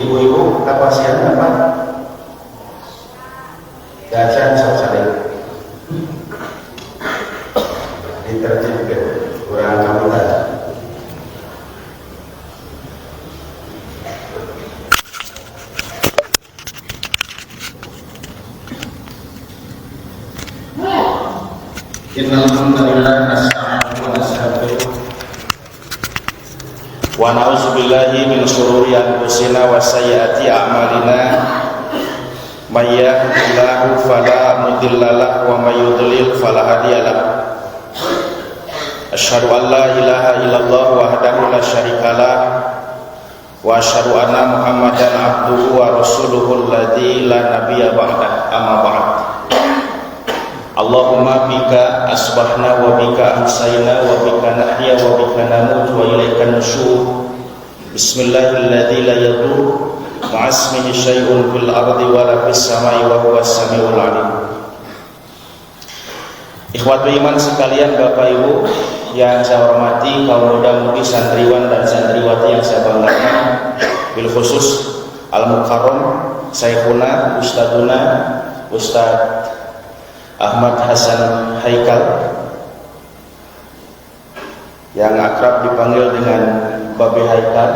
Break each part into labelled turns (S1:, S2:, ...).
S1: Ibu-ibu kapasian apa? Gacan sok-salik ditertibkan kurang kamutan. Innal hamdalillah nasta'inu wa nastaghfiruh wa na'udzu billahi min shururi anfusina wa sayyiati a'malina may yahdihillahu fala mudilla lahu wa may yudlil fala hadiya lahu. Asyhadu an la ilaha illallah wahdahu la syarikalah wa asyhadu anna Muhammadan abduhu wa rasuluhu alladzi la nabiyya ba'da, amma ba'd. Allahumma bika asbahna wa bika amsayna wa bika nahya wa bika namut wa ilaika nusyur. Bismillahilladzi la yadur ma'asmihi syai'un fil ardi wa la fis samai wa huwas samiul alim. Ikhwatul iman sekalian, Bapak Ibu yang saya hormati, kaum muda-mudi santriwan dan santriwati yang saya banggakan, bil khusus Al-Mukarram Syekhuna Ustadzuna Ustadz Ahmad Hasan Haikal yang akrab dipanggil dengan Babe Haikal.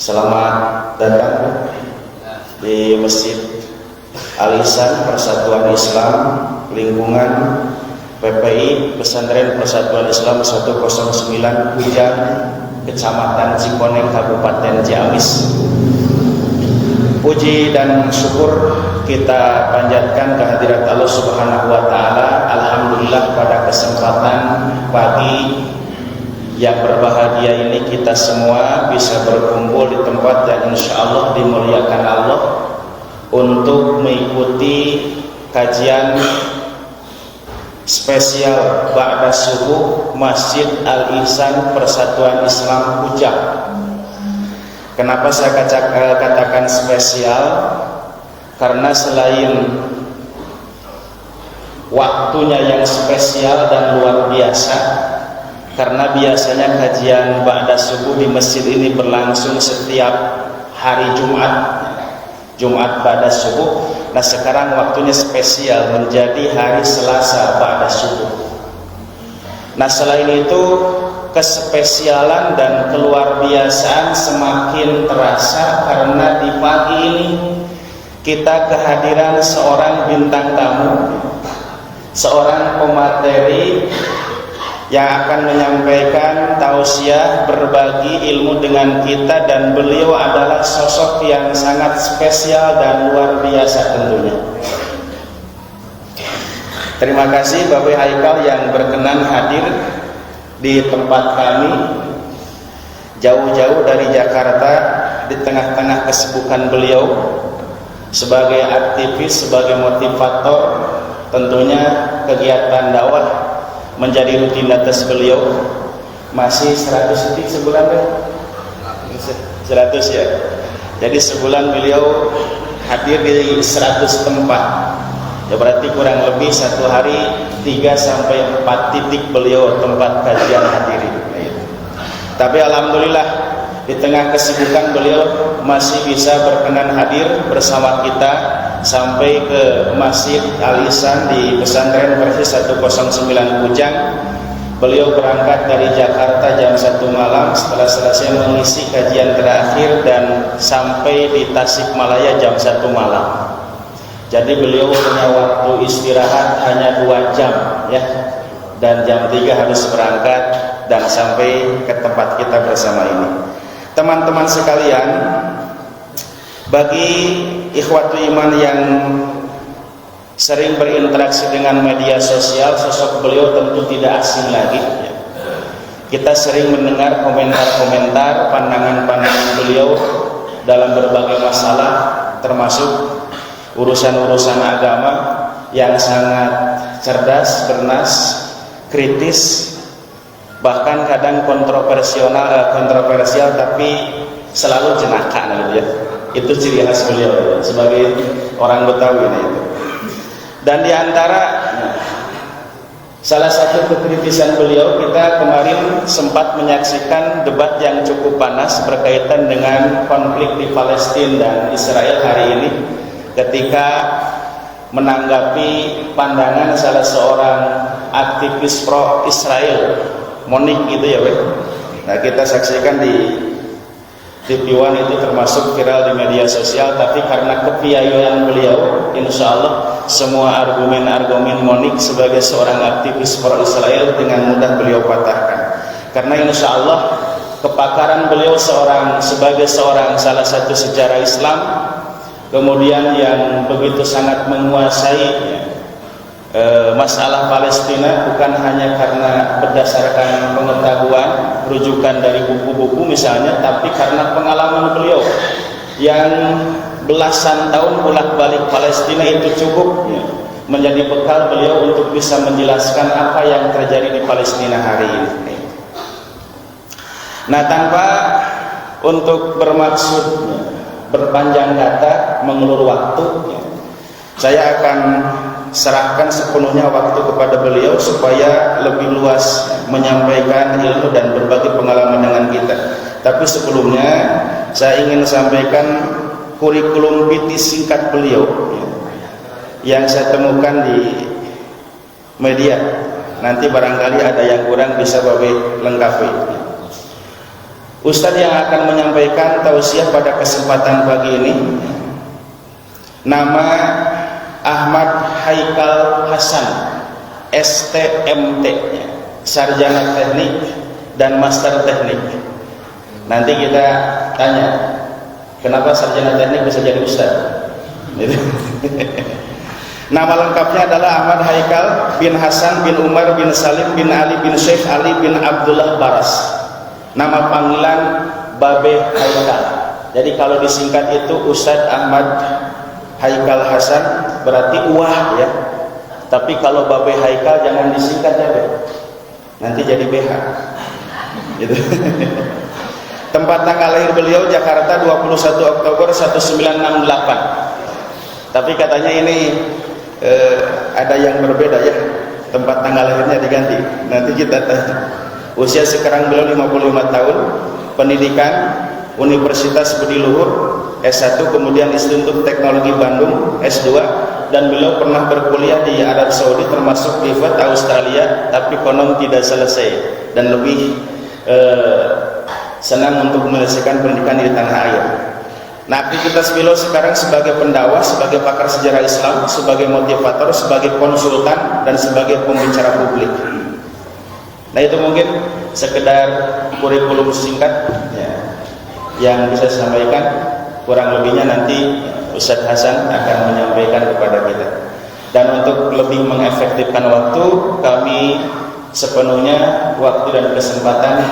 S1: Selamat datang di Masjid Al-Ihsan Persatuan Islam lingkungan PPI Pesantren Persatuan Islam 109 Hujan, Kecamatan Cikoneng, Kabupaten Ciamis. Puji dan syukur kita panjatkan kehadirat Allah Subhanahu wa taala. Alhamdulillah pada kesempatan pagi yang berbahagia ini kita semua bisa berkumpul di tempat yang insyaallah dimuliakan Allah untuk mengikuti kajian spesial ba'da subuh Masjid Al-Ihsan Persatuan Islam Hujah. Kenapa saya katakan spesial? Karena selain waktunya yang spesial dan luar biasa, karena biasanya kajian ba'da subuh di masjid ini berlangsung setiap hari Jumat ba'da subuh. Nah, sekarang waktunya spesial menjadi hari Selasa ba'da subuh. Nah, selain itu kespesialan dan keluar biasaan semakin terasa karena di pagi ini kita kehadiran seorang bintang tamu, seorang pemateri yang akan menyampaikan tausiah, berbagi ilmu dengan kita, dan beliau adalah sosok yang sangat spesial dan luar biasa tentunya. Terima kasih Babe Haikal yang berkenan hadir di tempat kami jauh-jauh dari Jakarta di tengah-tengah kesibukan beliau sebagai aktivis, sebagai motivator. Tentunya kegiatan dakwah menjadi rutinitas beliau. Masih 100 detik sebulan kan? 100 ya. Jadi sebulan beliau hadir di 100 tempat. Ya berarti kurang lebih satu hari 3 sampai 4 titik beliau tempat kajian hadiri. Tapi alhamdulillah di tengah kesibukan beliau masih bisa berkenan hadir bersama kita sampai ke Masjid Al-Ihsan di Pesantren Persis 109 Kujang. Beliau berangkat dari Jakarta jam 1 malam setelah selesai mengisi kajian terakhir dan sampai di Tasikmalaya jam 1 malam. Jadi beliau punya waktu istirahat hanya 2 jam ya. Dan jam 3 harus berangkat dan sampai ke tempat kita bersama ini. Teman-teman sekalian, bagi ikhwatul iman yang sering berinteraksi dengan media sosial, sosok beliau tentu tidak asing lagi. Kita sering mendengar komentar-komentar, pandangan-pandangan beliau dalam berbagai masalah, termasuk urusan-urusan agama yang sangat cerdas, bernas, kritis, bahkan kadang kontroversial tapi selalu jenaka gitu ya. Itu ciri khas beliau sebagai orang Betawi ini. Dan di antara Salah satu kekritisan beliau, kita kemarin sempat menyaksikan debat yang cukup panas berkaitan dengan konflik di Palestina dan Israel hari ini, ketika menanggapi pandangan salah seorang aktivis pro Israel, Monik gitu ya, weh. Nah, kita saksikan di TV One, itu termasuk viral di media sosial, tapi karena kepiawaian beliau, insya Allah semua argumen-argumen Monik sebagai seorang aktivis pro Israel dengan mudah beliau patahkan. Karena insya Allah kepakaran beliau sebagai seorang salah satu sejarah Islam, kemudian yang begitu sangat menguasai masalah Palestina, bukan hanya karena berdasarkan pengetahuan rujukan dari buku-buku misalnya, tapi karena pengalaman beliau yang belasan tahun bolak-balik Palestina itu cukup menjadi bekal beliau untuk bisa menjelaskan apa yang terjadi di Palestina hari ini. Nah, tanpa untuk bermaksud berpanjang kata, mengulur waktu, saya akan serahkan sepenuhnya waktu kepada beliau supaya lebih luas menyampaikan ilmu dan berbagi pengalaman dengan kita. Tapi sebelumnya saya ingin sampaikan kurikulum vitae singkat beliau yang saya temukan di media. Nanti barangkali ada yang kurang bisa Babe lengkapi. Ustadz yang akan menyampaikan tausiah pada kesempatan pagi ini nama Ahmad Haikal Hasan, STMT, Sarjana Teknik dan Master Teknik. Nanti kita tanya, kenapa Sarjana Teknik bisa jadi Ustadz? Nama lengkapnya adalah Ahmad Haikal bin Hasan bin Umar bin Salim bin Ali bin Syekh Ali bin Abdullah Baras. Nama panggilan Babe Haikal. Jadi kalau disingkat itu Ustadz Ahmad Haikal Hasan, berarti wah ya. Tapi kalau Babe Haikal jangan disingkat ya, Be. Nanti jadi BH. Gitu. Tempat tanggal lahir beliau Jakarta 21 Oktober 1968. Tapi katanya ini ada yang berbeda ya. Tempat tanggal lahirnya diganti. Nanti kita tanya. Usia sekarang beliau 55 tahun. Pendidikan Universitas Budi Luhur S1, kemudian Institut Teknologi Bandung S2, dan beliau pernah berkuliah di Arab Saudi termasuk di Perth Australia, tapi konon tidak selesai dan lebih senang untuk menyelesaikan pendidikan di tanah air. Nah, aktivitas beliau sekarang sebagai pendakwah, sebagai pakar sejarah Islam, sebagai motivator, sebagai konsultan, dan sebagai pembicara publik. Nah, itu mungkin sekedar kurikulum singkat ya, yang bisa saya sampaikan. Kurang lebihnya nanti Ustadz Hasan akan menyampaikan kepada kita. Dan untuk lebih mengefektifkan waktu, kami sepenuhnya waktu dan kesempatan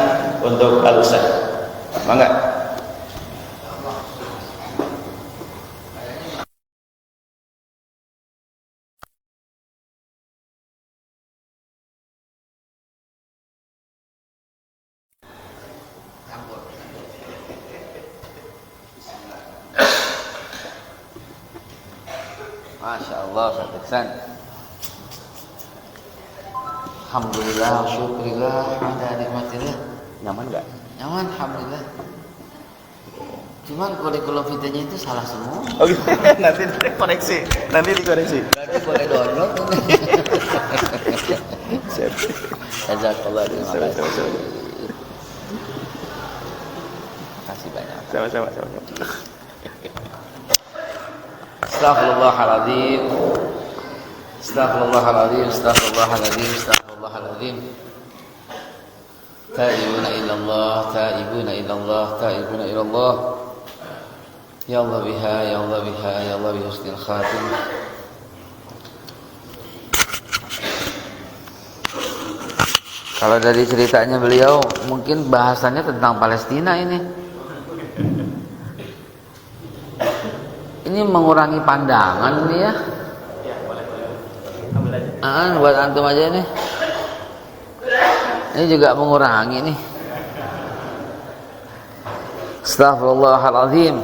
S1: untuk Al-Ustadz. Mangga.
S2: Masya Allah, Ustaz Iksan. Alhamdulillah, syukurillah, ada nikmatillah.
S1: Nyaman nggak?
S2: Nyaman, alhamdulillah. Cuman kurikulum vitae-nya itu salah semua.
S1: Oh gitu. Nanti dikoreksi.
S2: Berarti boleh download.
S1: Siap.
S2: Jazakallah, terima kasih. Kasih banyak.
S1: Sama-sama.
S2: Astaghfirullahaladzim. Astaghfirullahaladzim. Ta'ibuna ilallah. Ya Allah biha husnil khatim. Kalau dari ceritanya beliau, mungkin bahasannya tentang Palestina ini. Ini mengurangi pandangan nih ya. Buat antum aja nih. Ini juga mengurangi nih. Astaghfirullahaladzim.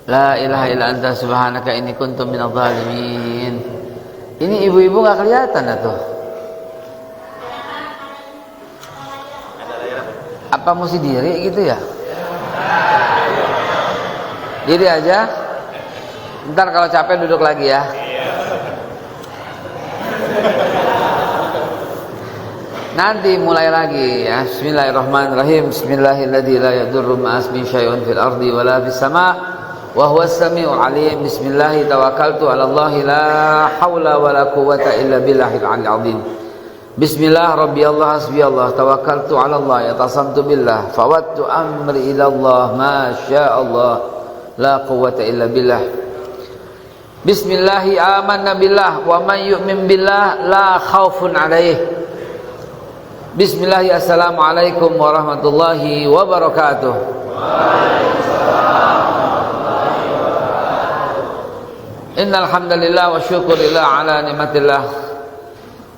S2: La ilaha illa anta subhanaka inni kuntu minadh dhalimin. Ini ibu-ibu nggak kelihatan atuh. Apa mesti diri gitu ya? Diri aja. Ntar kalau capek duduk lagi ya. Nanti mulai lagi ya. Bismillahirrahmanirrahim. Bismillahirrahmanirrahim. La yadurru ma'asmi syai'un fil ardi wala fis sama' wa huwas sami'ul alim. Bismillah tawakkaltu 'ala Allah la haula wala quwwata illa billahil 'aliyyil 'azim. Bismillah rabbi Allah hasbi Allah tawakkaltu 'ala Allah yatasamtu billah fawattu amri ila Allah ma syaa Allah la quwwata illa billah. Bismillah amanna billah wa man yu'min billah la khaufun 'alaih. Bismillah, assalamualaikum warahmatullahi wabarakatuh. Innal hamdalillah wa syukurillah ala nikmatillah.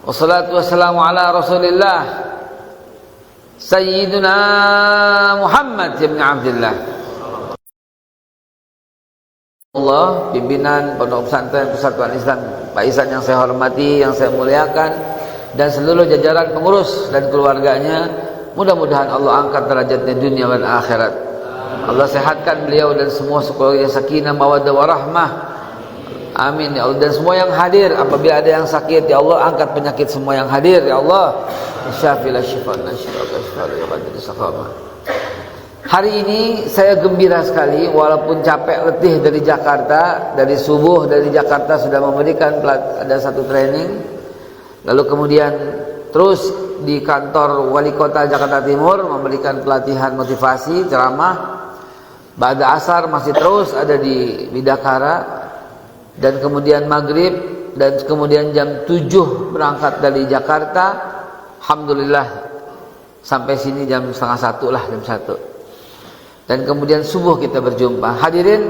S2: Wassalatu wassalamu ala Rasulillah Sayyidina Muhammad ibn Abdullah. Allah, pimpinan Pondok Pesantren Persatuan Islam Pak Ihsan yang saya hormati, yang saya muliakan, dan seluruh jajaran pengurus dan keluarganya, mudah-mudahan Allah angkat derajatnya dunia dan akhirat. Allah sehatkan beliau dan semua keluarga sakinah mawaddah warahmah. Amin ya Allah. Dan semua yang hadir, apabila ada yang sakit ya Allah angkat penyakit semua yang hadir ya Allah. Syafilah syifa'na syifa'na. Hari ini saya gembira sekali walaupun capek letih dari Jakarta, dari subuh dari Jakarta sudah memberikan ada satu training. Lalu kemudian terus di kantor Wali Kota Jakarta Timur memberikan pelatihan motivasi, ceramah. Ba'da asar masih terus ada di Bidakara. Dan kemudian maghrib. Dan kemudian jam 7 berangkat dari Jakarta. Alhamdulillah sampai sini jam setengah 1 lah, jam 1. Dan kemudian subuh kita berjumpa. Hadirin,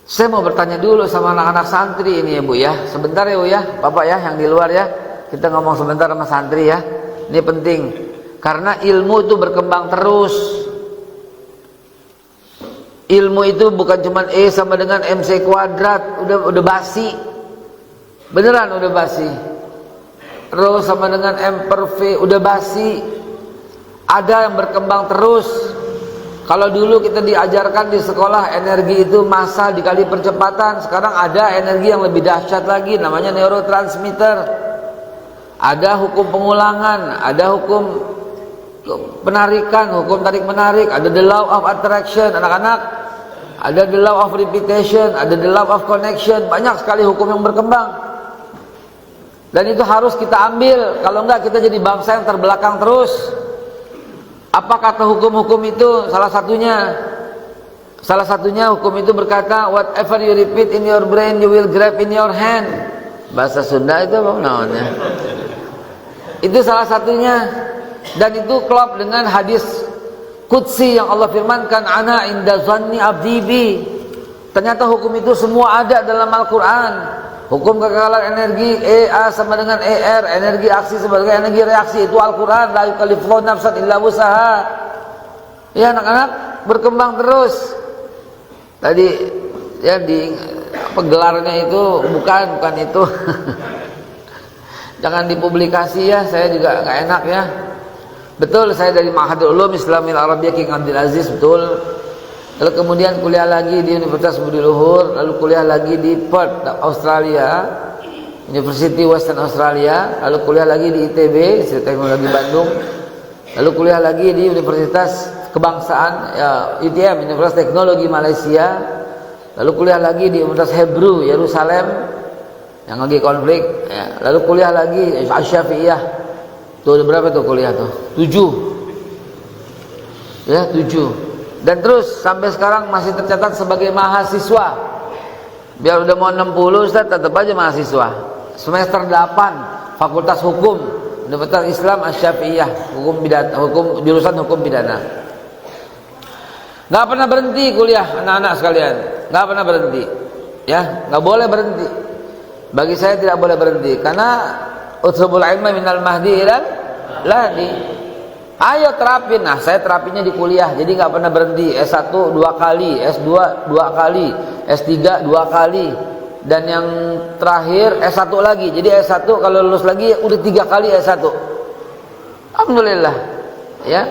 S2: saya mau bertanya dulu sama anak-anak santri ini ya Bu ya. Sebentar ya Bu ya, Bapak ya yang di luar ya. Kita ngomong sebentar sama santri ya. Ini penting. Karena ilmu itu berkembang terus. Ilmu itu bukan cuma E sama dengan MC kuadrat. Udah basi. Beneran udah basi. Rho sama dengan M per V udah basi. Ada yang berkembang terus. Kalau dulu kita diajarkan di sekolah energi itu massa dikali percepatan, sekarang ada energi yang lebih dahsyat lagi namanya neurotransmitter. Ada hukum pengulangan, ada hukum penarikan, hukum tarik menarik, ada the law of attraction anak-anak, ada the law of repetition, ada the law of connection, banyak sekali hukum yang berkembang. Dan itu harus kita ambil, kalau enggak kita jadi bangsa yang terbelakang terus. Apa kata hukum-hukum itu? Salah satunya hukum itu berkata, whatever you repeat in your brain you will grab in your hand. Bahasa Sunda itu apa namanya? Itu salah satunya. Dan itu klop dengan hadis qudsi yang Allah firmankan, ana inda zanni abdi bi. Ternyata hukum itu semua ada dalam Al-Quran. Hukum kekekalan energi EA sama dengan ER, energi aksi sebagai energi reaksi, itu Al-Quran. La yukallifullahu nafsan illa wusaha. Ya anak-anak, berkembang terus. Tadi ya di gelarnya itu bukan itu. Jangan dipublikasi ya, saya juga nggak enak ya. Betul, saya dari Ma'hadul Ulum Islamil Arabiyyah King Abdul Aziz, betul. Lalu kemudian kuliah lagi di Universitas Budi Luhur, lalu kuliah lagi di Perth, Australia, University Western Australia, lalu kuliah lagi di ITB, Institut Teknologi Bandung, lalu kuliah lagi di Universitas Kebangsaan, ya, UTM, Universitas Teknologi Malaysia, lalu kuliah lagi di Universitas Hebrew, Yerusalem, yang lagi konflik, ya. Lalu kuliah lagi Asy-Syafi'iyah, tuh berapa tuh kuliah tuh? 7, ya 7. Dan terus sampai sekarang masih tercatat sebagai mahasiswa. Biar udah mau 60 Ustaz, tetap aja mahasiswa. Semester 8 Fakultas Hukum Universitas Islam Asy-Syafi'iyah, hukum jurusan hukum pidana. Nggak pernah berhenti kuliah anak-anak sekalian. Nggak pernah berhenti. Ya, nggak boleh berhenti. Bagi saya tidak boleh berhenti karena utlubul ilma minal mahdi ilal lahdi. Ayo terapin. Nah, saya terapinya di kuliah, jadi nggak pernah berhenti. S1 2 kali, S2 2 kali, S3 2 kali, dan yang terakhir S1 lagi. Jadi S1 kalau lulus lagi udah 3 kali S1. Alhamdulillah. Ya.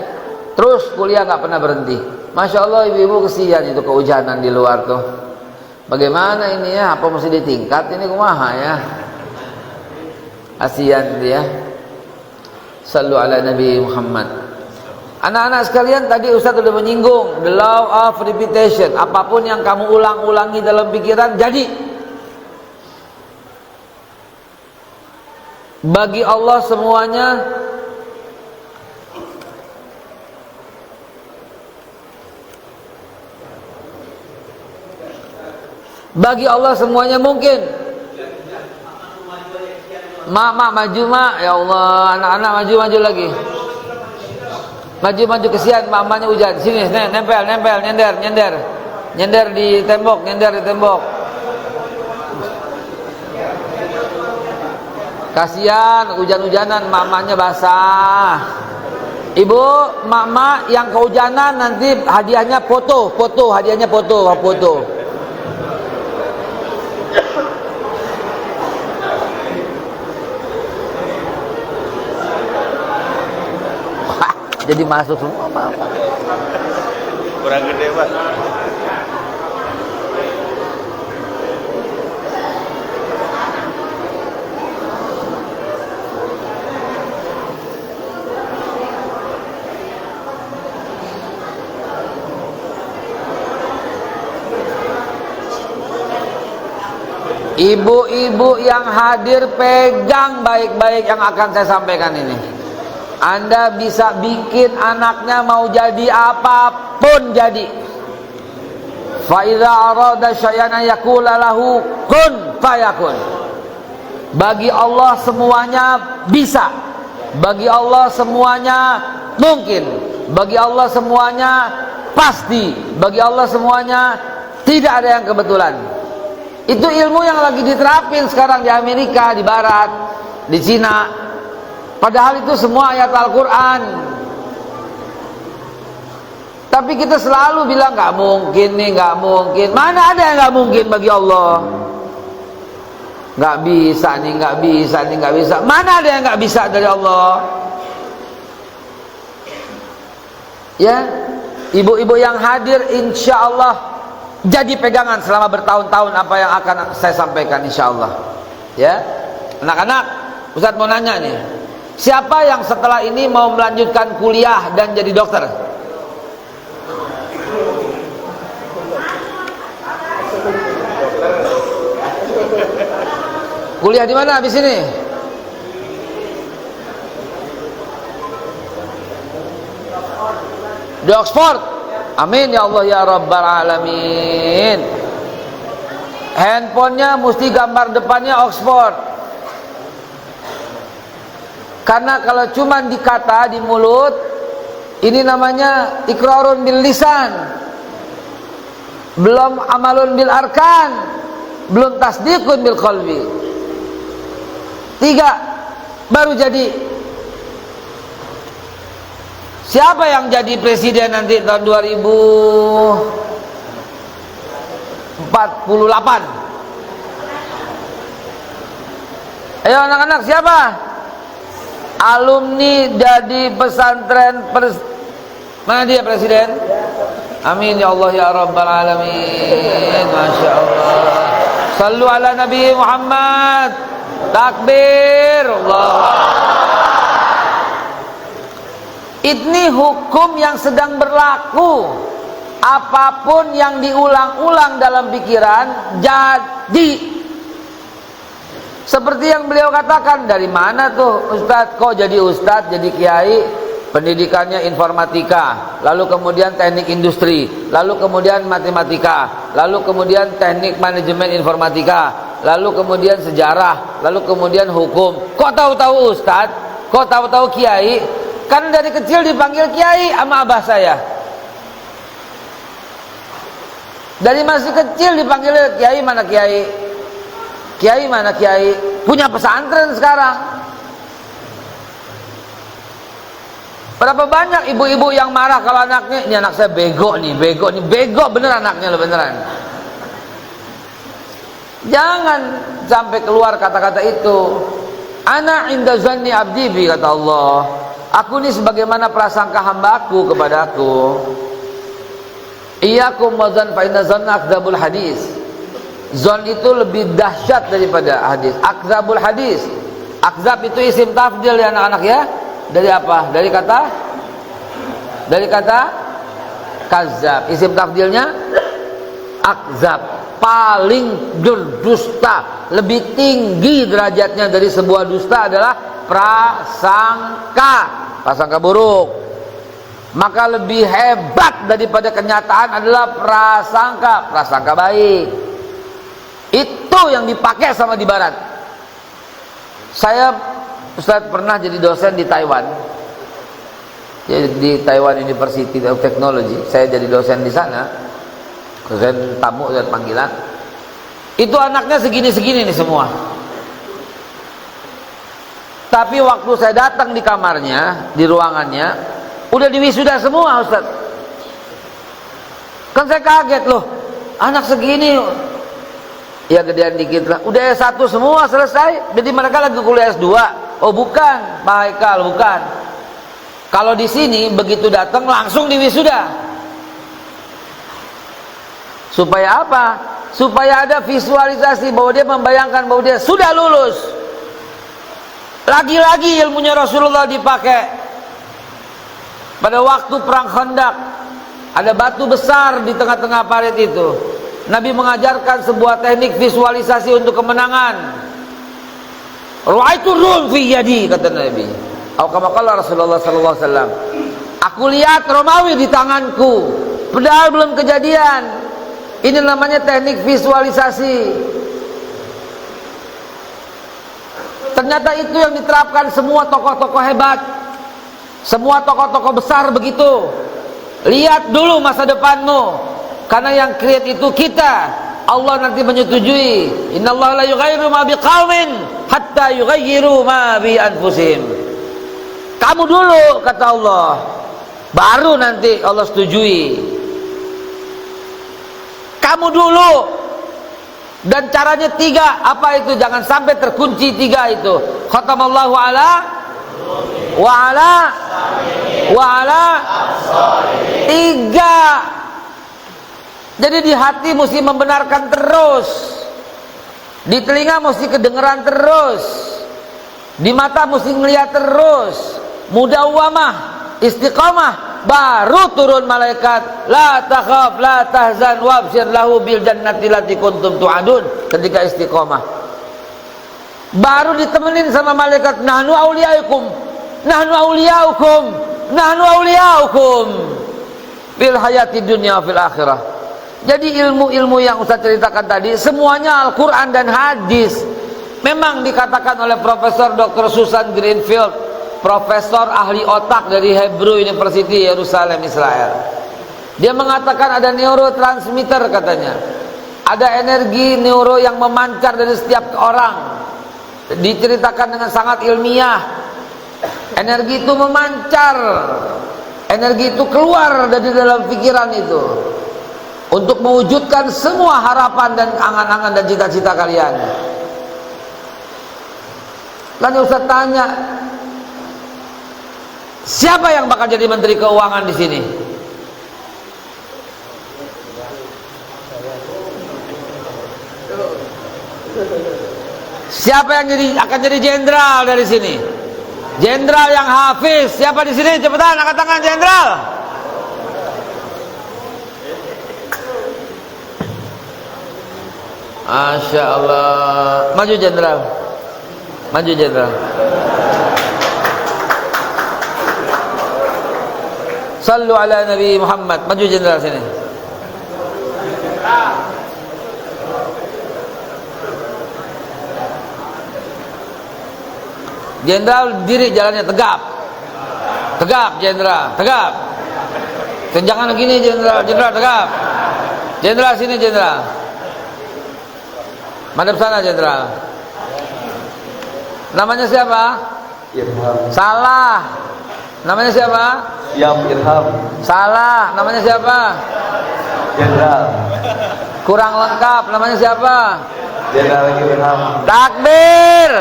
S2: Terus kuliah nggak pernah berhenti. Masya Allah, ibu-ibu kesian itu kehujanan di luar tuh. Bagaimana ini ya? Apa mesti ditingkat ini kumaha ya? Kasian dia. Sallu ala Nabi Muhammad. Anak-anak sekalian, tadi Ustaz sudah menyinggung the law of repetition. Apapun yang kamu ulang-ulangi dalam pikiran jadi. Bagi Allah semuanya mungkin. Mak maju mak, ya Allah, anak-anak maju lagi. Maju kesian, mamanya hujan. Sini, nempel, nyender di tembok. Kasian, hujan-hujanan, mamanya basah. Ibu, mama yang kehujanan nanti hadiahnya foto. Jadi masuk semua apa?
S1: Kurang gede, Pak.
S2: Ibu-ibu yang hadir, pegang baik-baik yang akan saya sampaikan ini. Anda bisa bikin anaknya mau jadi apapun jadi. Fa idza arada syai'an yaqula lahu kun fayakun. Bagi Allah semuanya bisa. Bagi Allah semuanya mungkin. Bagi Allah semuanya pasti. Bagi Allah semuanya tidak ada yang kebetulan. Itu ilmu yang lagi diterapin sekarang di Amerika, di Barat, di Cina. Padahal itu semua ayat Al-Quran. Tapi kita selalu bilang nggak mungkin nih, nggak mungkin. Mana ada yang nggak mungkin bagi Allah? Nggak bisa nih, nggak bisa. Mana ada yang nggak bisa dari Allah? Ya, ibu-ibu yang hadir, insya Allah jadi pegangan selama bertahun-tahun apa yang akan saya sampaikan, insya Allah. Ya, anak-anak, Ustaz mau nanya nih. Siapa yang setelah ini mau melanjutkan kuliah dan jadi dokter? Kuliah di mana habis ini? Di Oxford. Amin ya Allah ya Rabbal Alamin. Handphonenya mesti gambar depannya Oxford. Karena kalau cuma dikata di mulut, ini namanya iqrarun bil lisan, belum amalun bil arkan, belum tasdiqun bil qalbi. 3 baru jadi. Siapa yang jadi presiden nanti tahun 2048? Ayo anak-anak, siapa? Alumni dari pesantren mana dia presiden? Amin ya Allah ya Rabbal Alamin. Masya Allah. Sallu ala Nabi Muhammad. Takbir. Allah. Ini hukum yang sedang berlaku. Apapun yang diulang-ulang dalam pikiran jadi. Seperti yang beliau katakan, dari mana tuh Ustadz kok jadi Ustadz, jadi kiai, pendidikannya informatika, lalu kemudian teknik industri, lalu kemudian matematika, lalu kemudian teknik manajemen informatika, lalu kemudian sejarah, lalu kemudian hukum. Kok tahu-tahu Ustadz? Kok tahu-tahu kiai? Kan dari kecil dipanggil kiai sama abah saya. Dari masih kecil dipanggil kiai, mana kiai? Kiai mana kiai? Punya pesantren sekarang. Berapa banyak ibu-ibu yang marah kalau anaknya, ini anak saya bego nih, bego bener anaknya loh, beneran. Jangan sampai keluar kata-kata itu. Ana inda zanni abdi bi, kata Allah. Aku ini sebagaimana prasangka hambaku kepadaku. Iyyakum wa dzan fa inna dzanna akdzabul hadis. Zon itu lebih dahsyat daripada hadis. Akdzabul hadis. Akdzab itu isim tafdil ya anak-anak ya. Dari apa? Dari kata kazab. Isim tafdilnya akdzab. Paling berdusta, lebih tinggi derajatnya dari sebuah dusta adalah prasangka buruk. Maka lebih hebat daripada kenyataan adalah prasangka baik. Itu yang dipakai sama di barat. Saya Ustaz pernah jadi dosen di Taiwan. Di Taiwan University of Technology, saya jadi dosen di sana. Dosen tamu dan panggilan. Itu anaknya segini-segini nih semua. Tapi waktu saya datang di kamarnya, di ruangannya, udah diwisuda semua, Ustaz. Kan saya kaget loh, anak segini, ya gedean dikit lah. Udah S1 semua selesai. Jadi mereka lagi kuliah S2. Oh bukan, Pak Haikal, bukan. Kalau di sini begitu datang langsung diwisuda. Supaya apa? Supaya ada visualisasi bahwa dia membayangkan bahwa dia sudah lulus. Lagi-lagi ilmunya Rasulullah dipakai. Pada waktu perang Khandaq, ada batu besar di tengah-tengah parit itu. Nabi mengajarkan sebuah teknik visualisasi untuk kemenangan. Ra'aitu rum fi yadi, kata Nabi. Atau kama qala Rasulullah sallallahu alaihi wasallam. Aku lihat Romawi di tanganku. Padahal belum kejadian. Ini namanya teknik visualisasi. Ternyata itu yang diterapkan semua tokoh-tokoh hebat. Semua tokoh-tokoh besar begitu. Lihat dulu masa depanmu. Karena yang create itu kita. Allah nanti menyetujui. Innallaha la yughayyiru ma biqaumin hatta yughayyiru ma bi anfusihim. Kamu dulu, kata Allah. Baru nanti Allah setujui. Kamu dulu. Dan caranya 3. Apa itu? Jangan sampai terkunci 3 itu. Khatamallahu ala wa ala 3. Jadi di hati mesti membenarkan terus. Di telinga mesti kedengeran terus. Di mata mesti ngelihat terus. Mudawwamah, istiqamah. Baru turun malaikat, la takhaf la tahzan wabshir lahu bil jannati lati kuntum tu'adun. Ketika istiqomah baru ditemenin sama malaikat, nahnu awliyaukum fil hayati dunya fil akhirah. Jadi ilmu-ilmu yang Ustaz ceritakan tadi semuanya Al-Quran dan hadis. Memang dikatakan oleh Profesor Dr. Susan Greenfield, profesor ahli otak dari Hebrew University Yerusalem, Israel. Dia mengatakan ada neurotransmitter katanya. Ada energi neuro yang memancar dari setiap orang. Diceritakan dengan sangat ilmiah. Energi itu memancar. Energi itu keluar dari dalam pikiran itu. Untuk mewujudkan semua harapan dan angan-angan dan cita-cita kalian. Lalu Ustaz tanya, siapa yang bakal jadi Menteri Keuangan di sini? Siapa yang akan jadi jenderal dari sini? Jenderal yang hafiz. Siapa di sini? Cepetan angkat tangan jenderal. Masya Allah. Maju jenderal. Maju jenderal. Sallu ala Nabi Muhammad. Maju jenderal sini. Jenderal diri, jalannya tegap. Tegap jenderal, tegap. Jangan begini jenderal, jenderal tegap. Jenderal sini jenderal. Madep sana jenderal. Namanya siapa?
S3: Irham.
S2: Salah. Namanya siapa?
S3: Siap Irham.
S2: Salah. Namanya siapa?
S3: Jenderal.
S2: Kurang lengkap. Namanya siapa?
S3: Jenderal Ilham.
S2: Takbir.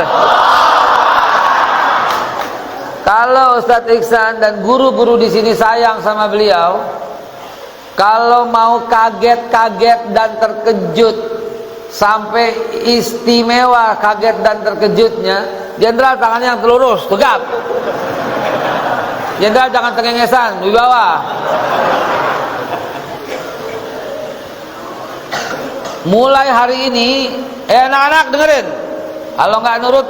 S2: Kalau Ustadz Iksan dan guru-guru di sini sayang sama beliau, kalau mau kaget-kaget dan terkejut sampai istimewa kaget dan terkejutnya, Jenderal tangannya yang terlurus, tegap. Jenderal jangan tengengesan di bawah. Mulai hari ini, anak-anak dengerin. Kalau nggak nurut,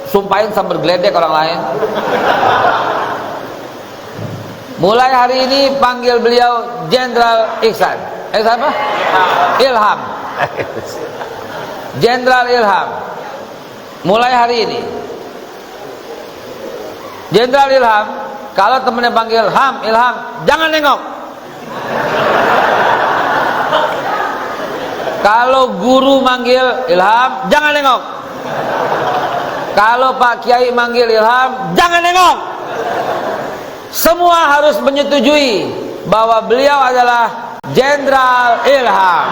S2: sumpahin sambil geledek orang lain. Mulai hari ini panggil beliau Jenderal Iksan. Apa? Ilham. Jenderal Ilham. Mulai hari ini. Jenderal Ilham, kalau temennya panggil Ilham, jangan nengok. Kalau guru manggil Ilham, jangan nengok. Kalau Pak Kiai manggil Ilham, jangan nengok. Semua harus menyetujui bahwa beliau adalah Jenderal Ilham.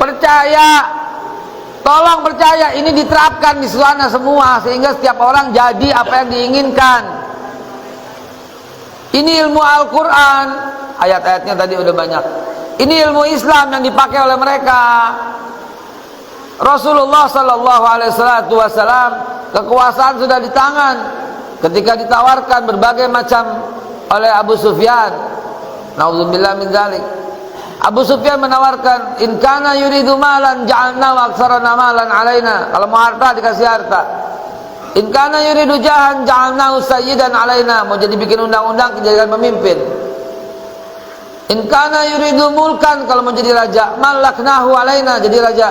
S2: Percaya, tolong percaya, ini diterapkan di sana semua sehingga setiap orang jadi apa yang diinginkan. Ini ilmu Al-Quran, ayat-ayatnya tadi udah banyak. Ini ilmu Islam yang dipakai oleh mereka. Rasulullah Sallallahu Alaihi Wasallam kekuasaan sudah di tangan ketika ditawarkan berbagai macam oleh Abu Sufyan. Nauzubillah min dzalik. Abu Sufyan menawarkan, in kana yuridu malan ja'alna wa aktsarana malan alaina. Kalau mau harta dikasih harta. In kana yuridu jahan ja'alnahu sayyidan alaina. Mau jadi bikin undang-undang dijadikan pemimpin. In kana yuridu mulkan, kalau mau jadi raja, malaknahu alaina, jadi raja.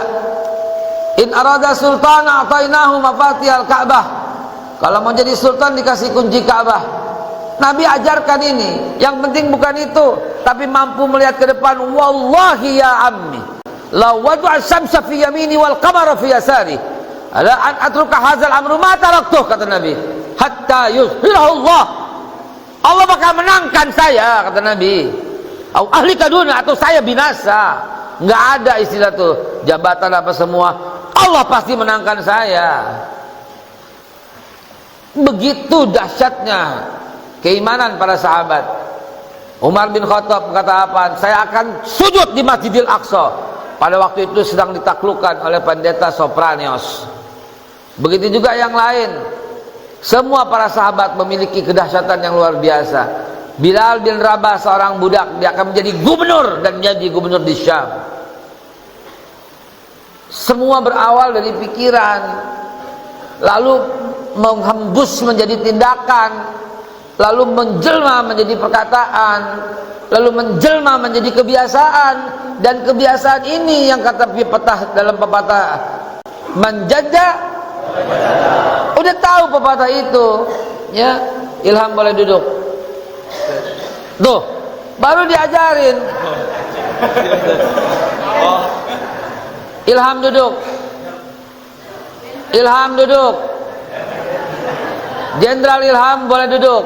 S2: In arada sultan a'tainahu mafatihal Ka'bah. Kalau mau jadi sultan dikasih kunci Ka'bah. Nabi ajarkan ini. Yang penting bukan itu, tapi mampu melihat ke depan. Wallahi ya ammi, la wad'a syamsa fi yamini wal qamara fi yasari, ala an atruka hadzal amru ma taraktuh, kata Nabi, hatta yuzhirahu Allah. Allah bakal menangkan saya, kata Nabi. Au ahli kaduna, atau saya binasa. Enggak ada istilah tuh jabatan apa semua. Allah pasti menangkan saya. Begitu dahsyatnya keimanan para sahabat. Umar bin Khattab berkata apa? Saya akan sujud di Masjidil Aqsa. Pada waktu itu sedang ditaklukkan oleh pendeta Sopranios. Begitu juga yang lain. Semua para sahabat memiliki kedahsyatan yang luar biasa. Bilal bin Rabah seorang budak, dia akan menjadi gubernur dan menjadi gubernur di Syam. Semua berawal dari pikiran, lalu menghembus menjadi tindakan, lalu menjelma menjadi perkataan, lalu menjelma menjadi kebiasaan. Dan kebiasaan ini yang kata dalam pepatah manjada, udah tahu pepatah itu ya. Ilham boleh duduk tuh, baru diajarin. Ilham duduk. Ilham duduk. Jenderal Ilham boleh duduk.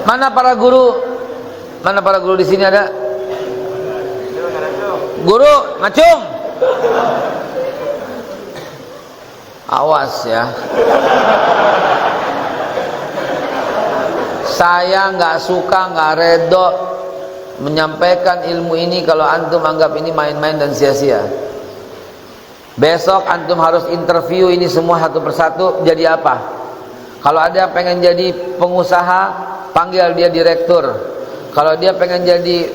S2: Mana para guru? Mana para guru di sini ada? Guru, ngacung. Awas ya. Saya nggak suka, nggak redo menyampaikan ilmu ini kalau antum anggap ini main-main dan sia-sia. Besok antum harus interview ini semua satu persatu jadi apa. Kalau ada yang pengen jadi pengusaha, panggil dia direktur. Kalau dia pengen jadi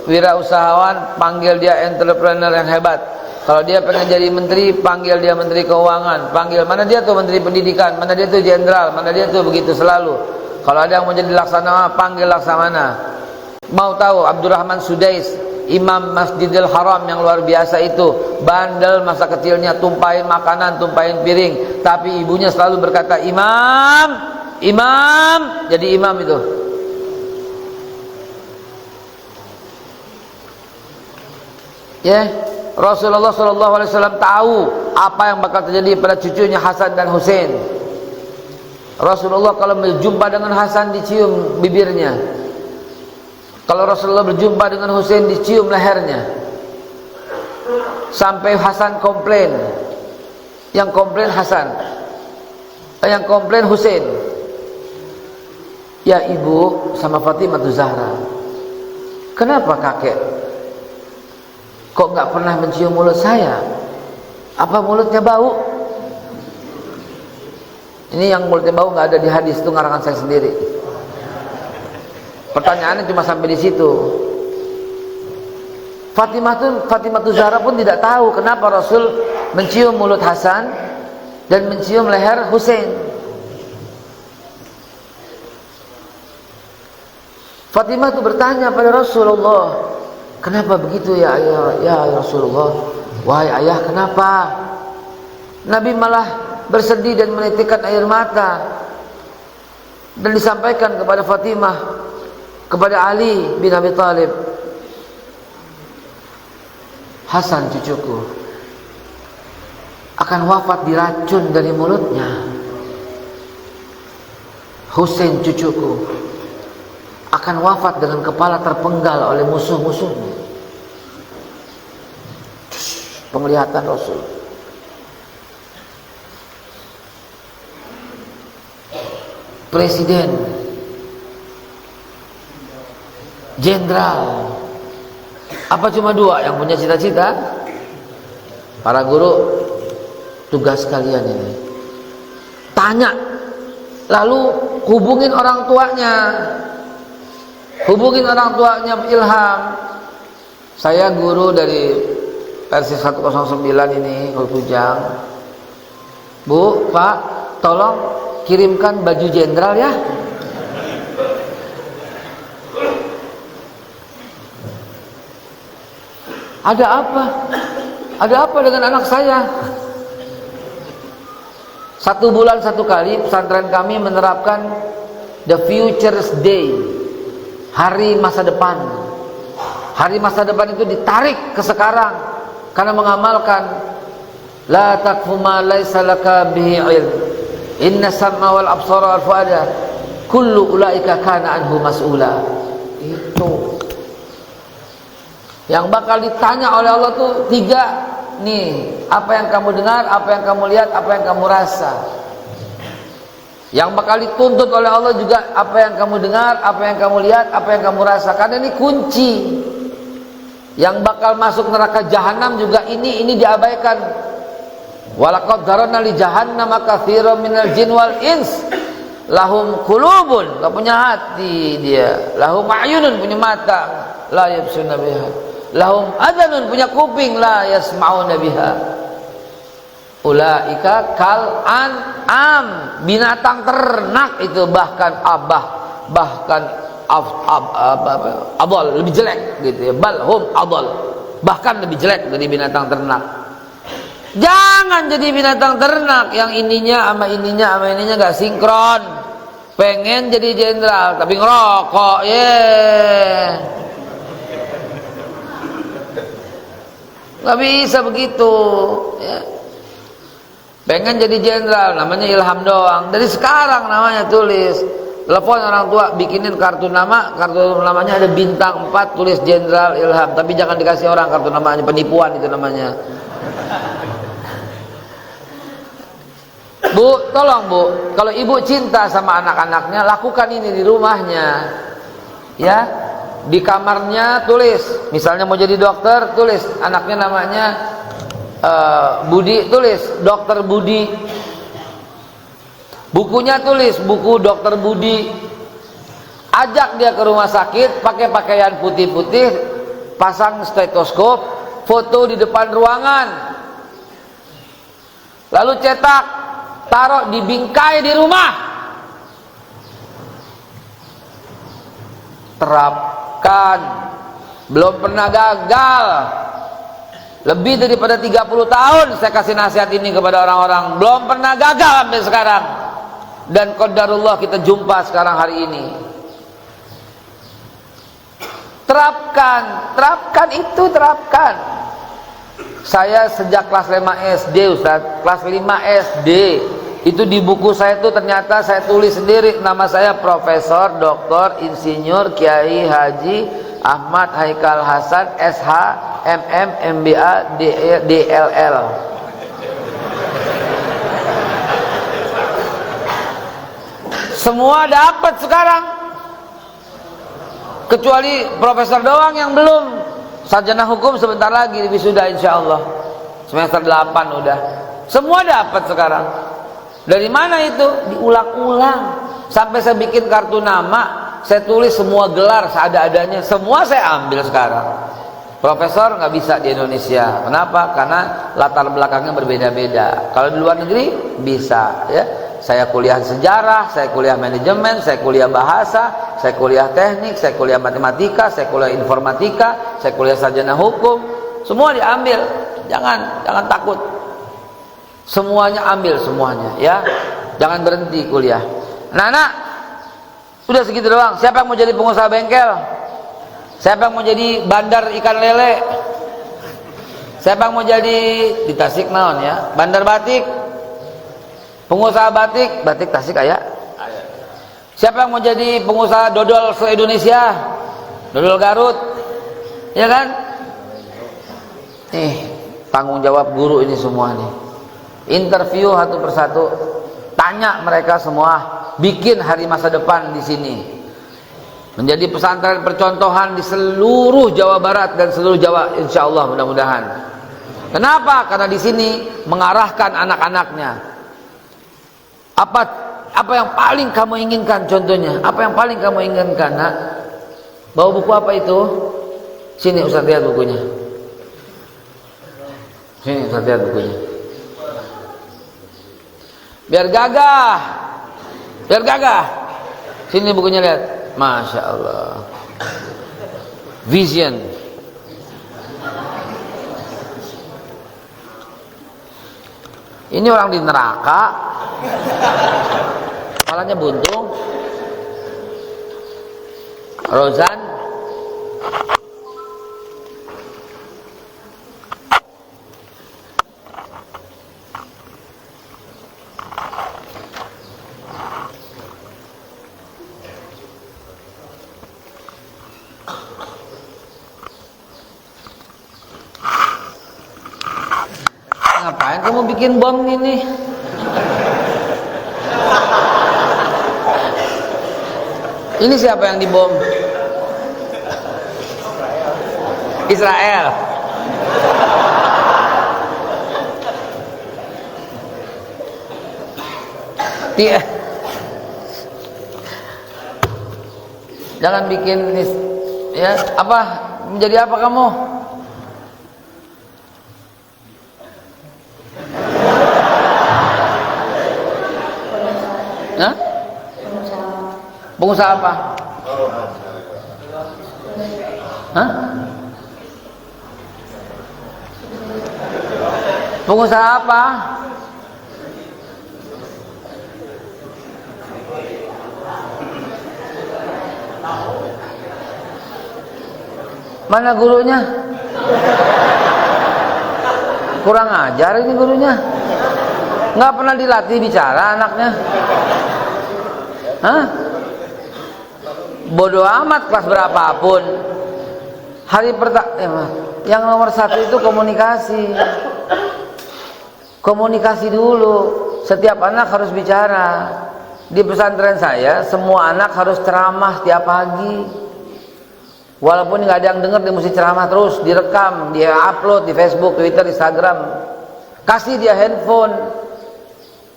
S2: wirausahawan, panggil dia entrepreneur yang hebat. Kalau dia pengen jadi menteri, panggil dia menteri keuangan. Panggil, mana dia tuh menteri pendidikan, mana dia tuh jenderal, mana dia tuh, begitu selalu. Kalau ada yang mau jadi laksamana, panggil laksamana. Mau tahu Abdurrahman Sudais, imam Masjidil Haram yang luar biasa itu, bandel masa kecilnya, tumpahin makanan, tumpahin piring, tapi ibunya selalu berkata, imam, imam, jadi imam itu. Ya, Rasulullah SAW tahu apa yang bakal terjadi pada cucunya Hasan dan Hussein. Rasulullah kalau berjumpa dengan Hasan dicium bibirnya. Kalau Rasulullah berjumpa dengan Husain dicium lehernya. Sampai Hasan komplain. Yang komplain Hasan, yang komplain Husain. Ya ibu sama Fatimah Zahra, kenapa kakek kok nggak pernah mencium mulut saya? Apa mulutnya bau? Ini yang mulutnya bau nggak ada di hadis, itu ngarangan saya sendiri. Pertanyaannya cuma sampai di situ. Fatimah Zahra pun tidak tahu kenapa Rasul mencium mulut Hasan dan mencium leher Husain. Fatimah itu bertanya pada Rasulullah, kenapa begitu ya ayah, ya Rasulullah? Wahai ayah, kenapa? Nabi malah bersedih dan menitikkan air mata. Dan disampaikan kepada Fatimah, kepada Ali bin Abi Thalib, Hasan cucuku akan wafat diracun dari mulutnya. Husain cucuku akan wafat dengan kepala terpenggal oleh musuh-musuhnya. Penglihatan Rasul. Presiden, jenderal, apa cuma dua yang punya cita-cita? Para guru, tugas kalian ini tanya, lalu hubungin orang tuanya. Hubungin orang tuanya Ilham. Saya guru dari versi 109 ini, Kujang. Bu, Pak, tolong kirimkan baju jenderal ya. Ada apa? Ada apa dengan anak saya? 1 bulan 1 kali pesantren kami menerapkan the Future's Day. Hari masa depan. Hari masa depan itu ditarik ke sekarang karena mengamalkan la taqfu ma laysa laka bihi ilm. Inna sam'a wal absara wal fuada kullu ulaika kana anhu mas'ula. Itu yang bakal ditanya oleh Allah tuh 3 nih, apa yang kamu dengar, apa yang kamu lihat, apa yang kamu rasa. Yang bakal dituntut oleh Allah juga apa yang kamu dengar, apa yang kamu lihat, apa yang kamu rasa. Karena ini kunci. Yang bakal masuk neraka jahanam juga ini diabaikan. Walaqad dzarana li jahannam katsiran minal jin wal ins. Lahum qulubun, enggak punya hati dia. Lahum a'yunun, punya mata, la yabsuna biha. Lahum adhanun, punya kuping, la yasma'una biha. Ulaika kal an'am, binatang ternak itu bahkan adol, lebih jelek gitu ya. Balhum adol, bahkan lebih jelek dari binatang ternak. Jangan jadi binatang ternak yang ininya sama ininya gak sinkron. Pengen jadi jenderal tapi ngerokok, nggak bisa begitu ya. Pengen jadi jenderal, namanya Ilham doang. Dari sekarang namanya tulis. Telepon orang tua, bikinin kartu namanya ada bintang 4, tulis Jenderal Ilham. Tapi jangan dikasih orang kartu namanya, penipuan itu namanya. Bu, tolong Bu, kalau ibu cinta sama anak-anaknya, lakukan ini di rumahnya. Ya, di kamarnya tulis, misalnya mau jadi dokter, tulis anaknya namanya Budi, tulis Dokter Budi. Bukunya tulis buku Dokter Budi. Ajak dia ke rumah sakit, pakai pakaian putih-putih, pasang stetoskop, foto di depan ruangan, lalu cetak, taruh di bingkai di rumah. Terapkan. Belum pernah gagal. Lebih daripada 30 tahun saya kasih nasihat ini kepada orang-orang, belum pernah gagal sampai sekarang. Dan qadarullah kita jumpa sekarang hari ini. Terapkan. Saya sejak kelas 5 SD, Ustaz, kelas 5 SD Itu di buku saya itu ternyata saya tulis sendiri, nama saya Profesor Dr. Insinyur Kiai Haji Ahmad Haikal Hasan SH MM MBA DLL. Semua dapat sekarang, kecuali profesor doang yang belum. Sarjana hukum sebentar lagi wisuda insyaallah, semester 8 udah. Semua dapat sekarang. Dari mana itu? Diulang-ulang. Sampai saya bikin kartu nama, saya tulis semua gelar seada-adanya, semua saya ambil sekarang. Profesor nggak bisa di Indonesia. Kenapa? Karena latar belakangnya berbeda-beda. Kalau di luar negeri bisa, ya. Saya kuliah sejarah, saya kuliah manajemen, saya kuliah bahasa, saya kuliah teknik, saya kuliah matematika, saya kuliah informatika, saya kuliah sarjana hukum. Semua diambil. Jangan takut. Semuanya ambil semuanya, ya. Jangan berhenti kuliah. Anak-anak, udah segitu doang. Siapa yang mau jadi pengusaha bengkel? Siapa yang mau jadi bandar ikan lele? Siapa yang mau jadi di Tasik naon ya? Bandar batik? Pengusaha batik Tasik aya? Siapa yang mau jadi pengusaha dodol se-Indonesia? Dodol Garut? Ya kan? Nih, tanggung jawab guru ini semua nih. Interview satu persatu, tanya mereka semua, bikin hari masa depan di sini. Menjadi pesantren percontohan di seluruh Jawa Barat dan seluruh Jawa, insya Allah mudah-mudahan. Kenapa? Karena di sini mengarahkan anak-anaknya. Apa yang paling kamu inginkan? Contohnya, apa yang paling kamu inginkan? Nak? Bawa buku apa itu? Sini Ustaz lihat bukunya. Sini Ustaz lihat bukunya. Biar gagah. Sini bukunya lihat. Masya Allah. Vision. Ini orang di neraka, kepalanya buntung. Rozan. Ngapain kamu bikin bom ini? Ini siapa yang dibom? Israel. Dia. Jangan bikin ya, apa? Menjadi apa kamu? Hah? Pengusaha apa? Hah? Pengusaha apa? Mana gurunya? Kurang ajar ini gurunya. Nggak pernah dilatih bicara anaknya. Hah? Bodoh amat kelas berapapun. Hari pertama yang nomor 1 itu komunikasi. Komunikasi dulu. Setiap anak harus bicara. Di pesantren saya semua anak harus ceramah tiap pagi. Walaupun nggak ada yang dengar, dia mesti ceramah terus, direkam, dia upload di Facebook, Twitter, Instagram. Kasih dia handphone.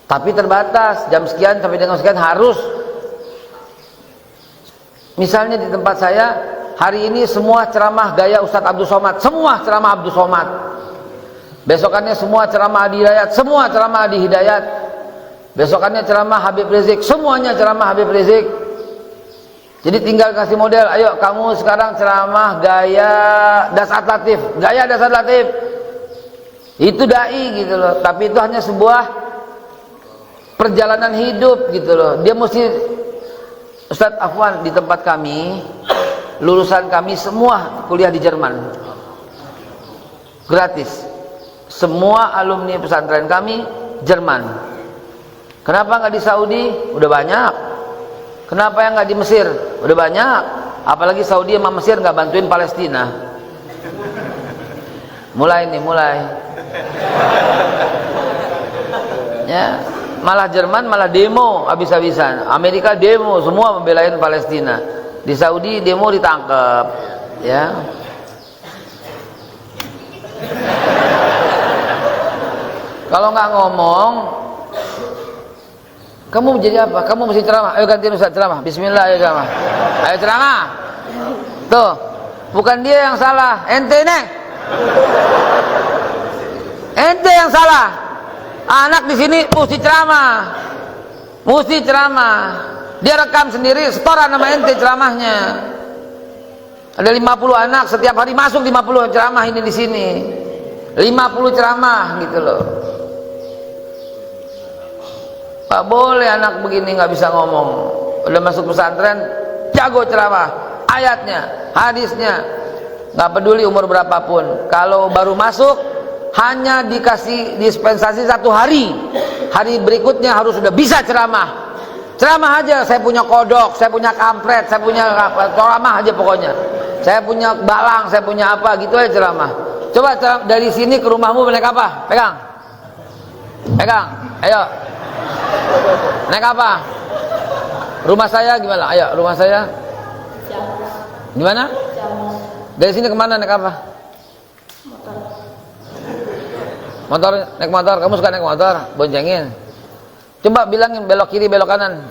S2: Tapi terbatas, jam sekian sampai jam sekian harus. Misalnya di tempat saya hari ini semua ceramah gaya Ustadz Abdul Somad, semua ceramah Abdul Somad. Besokannya semua ceramah Adi Hidayat, semua ceramah Adi Hidayat. Besokannya ceramah Habib Rizik, semuanya ceramah Habib Rizik. Jadi tinggal kasih model, ayo kamu sekarang ceramah gaya Dasat Latif, gaya Dasat Latif. Itu dai gitu loh, tapi itu hanya sebuah perjalanan hidup gitu loh. Dia mesti, Ustadz Afwan, di tempat kami lulusan kami semua kuliah di Jerman gratis. Semua alumni pesantren kami Jerman. Kenapa nggak di Saudi? Udah banyak. Kenapa yang nggak di Mesir? Udah banyak. Apalagi Saudi sama Mesir nggak bantuin Palestina. Mulai nih, mulai. Ya, malah Jerman malah demo habis-habisan. Amerika demo, semua membelain Palestina. Di Saudi demo ditangkap, ya. Kalau nggak ngomong, kamu menjadi apa? Kamu mesti ceramah. Ayo gantiin Ustaz ceramah. Bismillah, ayo ceramah. Ayo ceramah. Tuh, bukan dia yang salah, ente nih. Ente yang salah. Anak di sini mesti ceramah. Mesti ceramah. Dia rekam sendiri, setoran nama ente ceramahnya. Ada 50 anak, setiap hari masuk 50 ceramah ini di sini. 50 ceramah gitu loh. Gak boleh anak begini nggak bisa ngomong. Udah masuk pesantren, jago ceramah, ayatnya, hadisnya, nggak peduli umur berapapun. Kalau baru masuk, hanya dikasih dispensasi 1 hari. Hari berikutnya harus sudah bisa ceramah. Ceramah aja, saya punya kodok, saya punya kampret, saya punya ceramah aja pokoknya. Saya punya balang, saya punya apa, gitu aja ceramah. Coba dari sini ke rumahmu naik apa? Pegang. Pegang. Ayo. Naik apa? Rumah saya gimana? Ayo, rumah saya. Gimana? Dari sini kemana naik apa? Motor. Naik motor. Kamu suka naik motor? Boncengin. Coba bilangin belok kiri, belok kanan.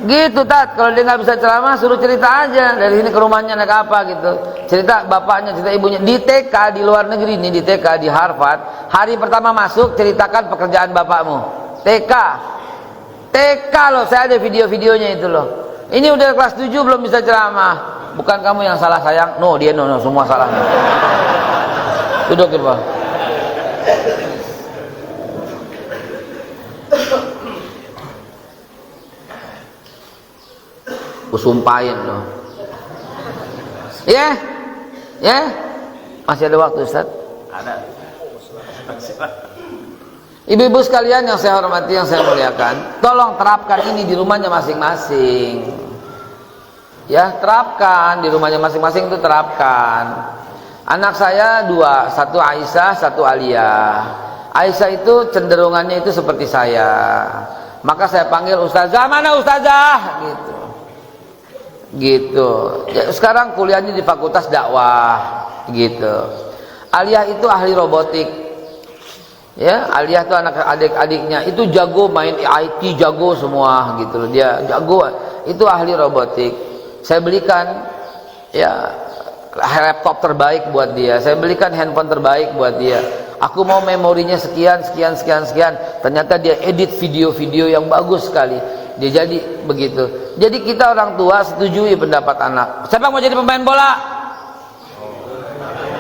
S2: Gitu Tat, kalau dia nggak bisa ceramah suruh cerita aja dari sini ke rumahnya naik apa gitu. Cerita bapaknya, cerita ibunya di TK di luar negeri nih, di TK di Harvard. Hari pertama masuk ceritakan pekerjaan bapakmu. TK loh, saya ada video-videonya itu loh. Ini udah kelas 7 belum bisa ceramah. Bukan kamu yang salah sayang. No, dia no, semua salah. Duduk gitu Pak. Kusumpahin loh. Ya, ya, masih ada waktu Ustaz?
S1: Ada.
S2: Ibu-ibu sekalian yang saya hormati, yang saya muliakan, tolong terapkan ini di rumahnya masing-masing. Ya, terapkan di rumahnya masing-masing itu terapkan. Anak saya 2, satu Aisyah, satu Aliyah. Aisyah itu cenderungannya itu seperti saya. Maka saya panggil Ustazah, mana Ustazah? Gitu. Ya, sekarang kuliahnya di Fakultas Dakwah gitu. Aliyah itu ahli robotik. Ya, Aliyah itu anak adik-adiknya itu jago main IT, jago semua gitu loh. Dia jago, itu ahli robotik. Saya belikan ya laptop terbaik buat dia. Saya belikan handphone terbaik buat dia. Aku mau memorinya sekian. Ternyata dia edit video-video yang bagus sekali. Dia jadi begitu. Jadi kita orang tua setujui pendapat anak. Siapa mau jadi pemain bola?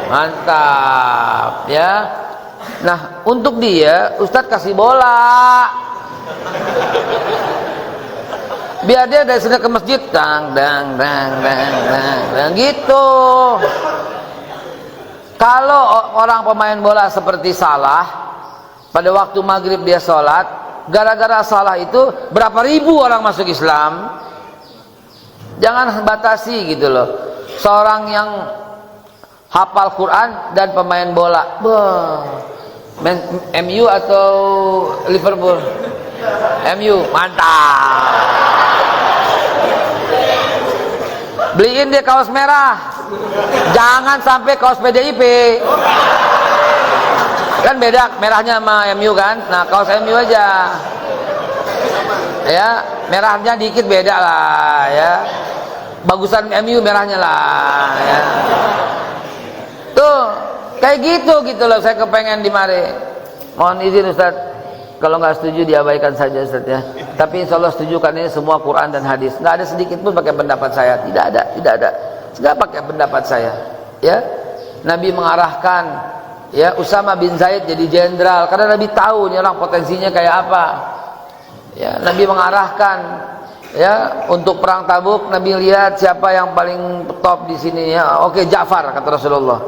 S2: Mantap, ya. Nah, untuk dia Ustadz kasih bola. Biar dia dari sini ke masjid, dang gitu. Kalau orang pemain bola seperti Salah, pada waktu maghrib dia sholat, gara-gara salah itu berapa ribu orang masuk Islam. Jangan batasi gitu loh. Seorang yang hafal Quran dan pemain bola, MU atau Liverpool? MU, mantap. Beliin dia kaos merah, jangan sampai kaos PDIP. Kan beda merahnya sama MU kan. Nah, kaos MU aja. Ya, merahnya dikit beda lah ya. Bagusan MU merahnya lah ya. Tuh, kayak gitu loh saya kepengen di mari. Mohon izin Ustaz, kalau nggak setuju diabaikan saja Ustaz ya. Tapi insya Allah setuju karena ini semua Quran dan hadis. Nggak ada sedikit pun pakai pendapat saya. Tidak ada. Nggak pakai pendapat saya. Ya, Nabi mengarahkan ya Usama bin Zaid jadi jenderal karena Nabi tahu nih orang potensinya kayak apa. Ya, Nabi mengarahkan ya untuk perang Tabuk. Nabi lihat siapa yang paling top di sini ya. Oke, Ja'far kata Rasulullah.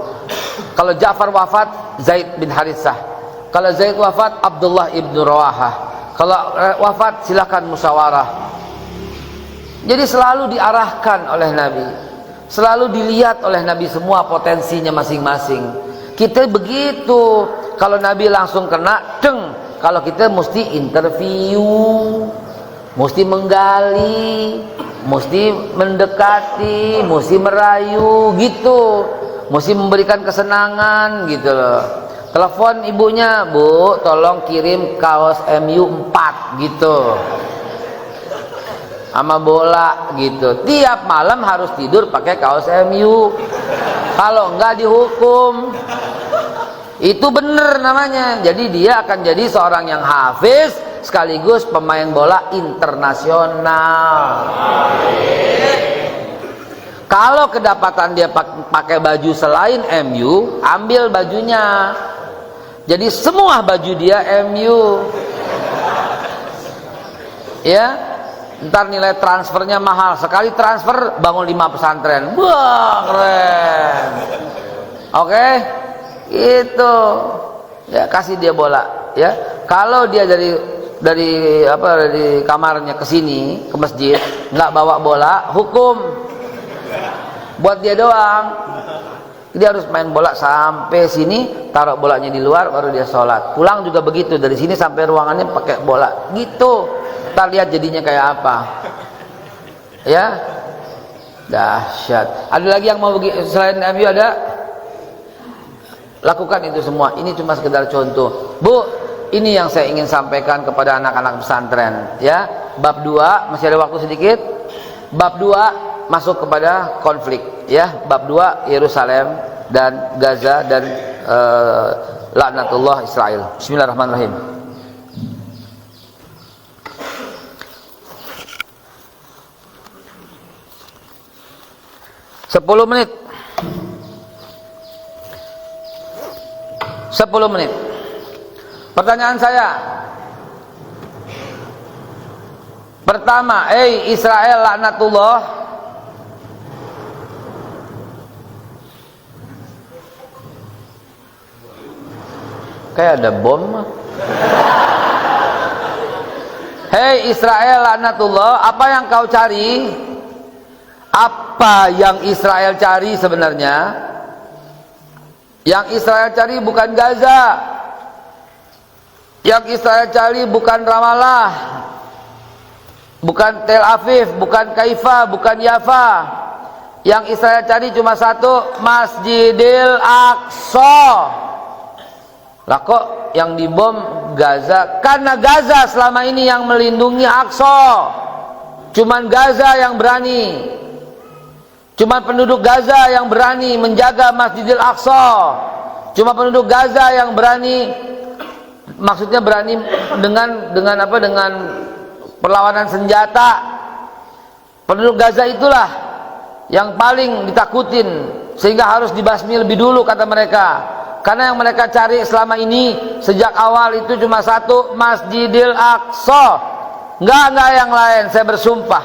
S2: Kalau Ja'far wafat, Zaid bin Haritsah. Kalau Zaid wafat, Abdullah ibnu Rawahah. Kalau wafat, silakan musyawarah. Jadi selalu diarahkan oleh Nabi, selalu dilihat oleh Nabi semua potensinya masing-masing. Kita begitu, kalau Nabi langsung kena, deng. Kalau kita mesti interview, mesti menggali, mesti mendekati, mesti merayu gitu, mesti memberikan kesenangan gitu loh. Telepon ibunya, Bu, tolong kirim kaos MU 4 gitu, sama bola gitu. Tiap malam harus tidur pakai kaos MU. Kalau enggak dihukum. Itu bener namanya. Jadi dia akan jadi seorang yang hafiz sekaligus pemain bola internasional. Kalau kedapatan dia pakai baju selain MU, ambil bajunya. Jadi semua baju dia MU. Ya, ntar nilai transfernya mahal. Sekali transfer bangun 5 pesantren. Wah, keren. Oke, itu ya, kasih dia bola ya. Kalau dia dari kamarnya ke sini ke masjid nggak bawa bola, hukum buat dia doang. Dia harus main bola sampai sini, taruh bolanya di luar, baru dia sholat. Pulang juga begitu, dari sini sampai ruangannya pakai bola gitu. Ntar lihat jadinya kayak apa ya. Dahsyat. Ada lagi yang mau selain MU ada? Lakukan itu semua. Ini cuma sekedar contoh. Bu, ini yang saya ingin sampaikan kepada anak-anak pesantren ya. Bab 2, masih ada waktu sedikit. Bab 2 masuk kepada konflik ya. Bab 2 Yerusalem dan Gaza dan laknatullah Israel. Bismillahirrahmanirrahim. Sepuluh menit. 10 menit. Pertanyaan saya pertama, Israel laknatullah, kayak ada bom. Hei Israel laknatullah, apa yang kau cari? Apa yang Israel cari sebenarnya? Yang Israel cari bukan Gaza, yang Israel cari bukan Ramallah, bukan Tel Aviv, bukan Haifa, bukan Yafa. Yang Israel cari cuma satu, Masjidil Aqsa. Lah kok yang dibom Gaza? Karena Gaza selama ini yang melindungi Aqsa. Cuman Gaza yang berani. Cuma penduduk Gaza yang berani menjaga Masjidil Aqsa. Cuma penduduk Gaza yang berani, maksudnya berani dengan apa? Dengan perlawanan senjata. Penduduk Gaza itulah yang paling ditakutin, sehingga harus dibasmi lebih dulu kata mereka. Karena yang mereka cari selama ini sejak awal itu cuma satu, Masjidil Aqsa. Enggak yang lain, saya bersumpah.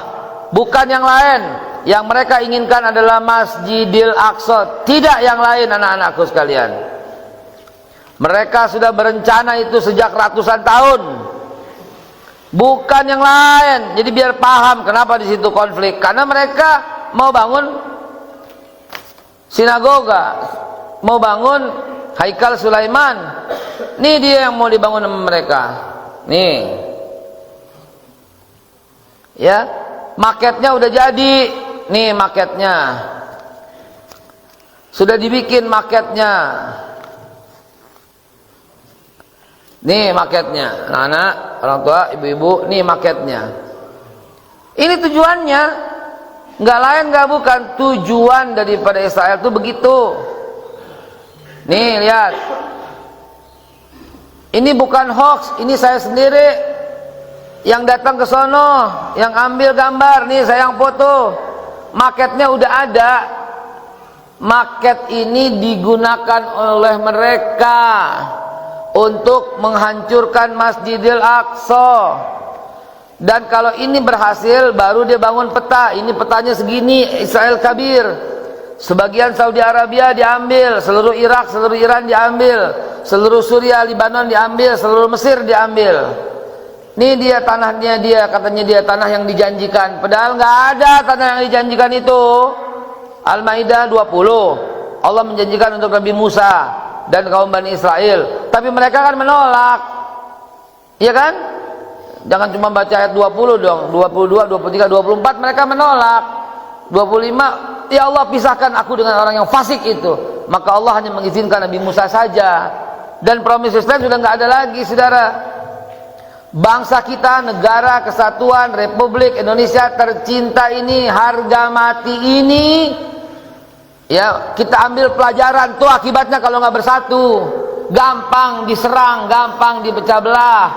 S2: Bukan yang lain. Yang mereka inginkan adalah Masjidil Aqsa, tidak yang lain anak-anakku sekalian. Mereka sudah berencana itu sejak ratusan tahun. Bukan yang lain. Jadi biar paham kenapa di situ konflik. Karena mereka mau bangun sinagoga, mau bangun Haikal Sulaiman. Nih dia yang mau dibangun sama mereka. Nih. Ya, maketnya udah jadi. Nih maketnya sudah dibikin, maketnya nih, maketnya anak-anak, orang tua, ibu-ibu, nih maketnya. Ini tujuannya nggak lain nggak bukan, tujuan daripada Israel itu begitu. Nih lihat, ini bukan hoax, ini saya sendiri yang datang ke sono, yang ambil gambar, nih saya yang foto. Maketnya udah ada. Maket ini digunakan oleh mereka untuk menghancurkan Masjidil Aqsa. Dan kalau ini berhasil, baru dia bangun peta. Ini petanya segini, Israel Kabir. Sebagian Saudi Arabia diambil, seluruh Irak, seluruh Iran diambil. seluruh Suriah, Libanon diambil, seluruh Mesir diambil. Ini dia tanahnya dia, katanya dia tanah yang dijanjikan. Padahal nggak ada tanah yang dijanjikan itu. Al-Maidah 20. Allah menjanjikan untuk Nabi Musa dan kaum Bani Israel. Tapi mereka kan menolak. Iya kan? Jangan cuma baca ayat 20 dong. 22, 23, 24 mereka menolak. 25, ya Allah pisahkan aku dengan orang yang fasik itu. Maka Allah hanya mengizinkan Nabi Musa saja. Dan promise Islam sudah nggak ada lagi, saudara. Bangsa kita, negara kesatuan Republik Indonesia tercinta ini, harga mati ini, ya kita ambil pelajaran tuh akibatnya kalau nggak bersatu. Gampang diserang, gampang dipecah belah.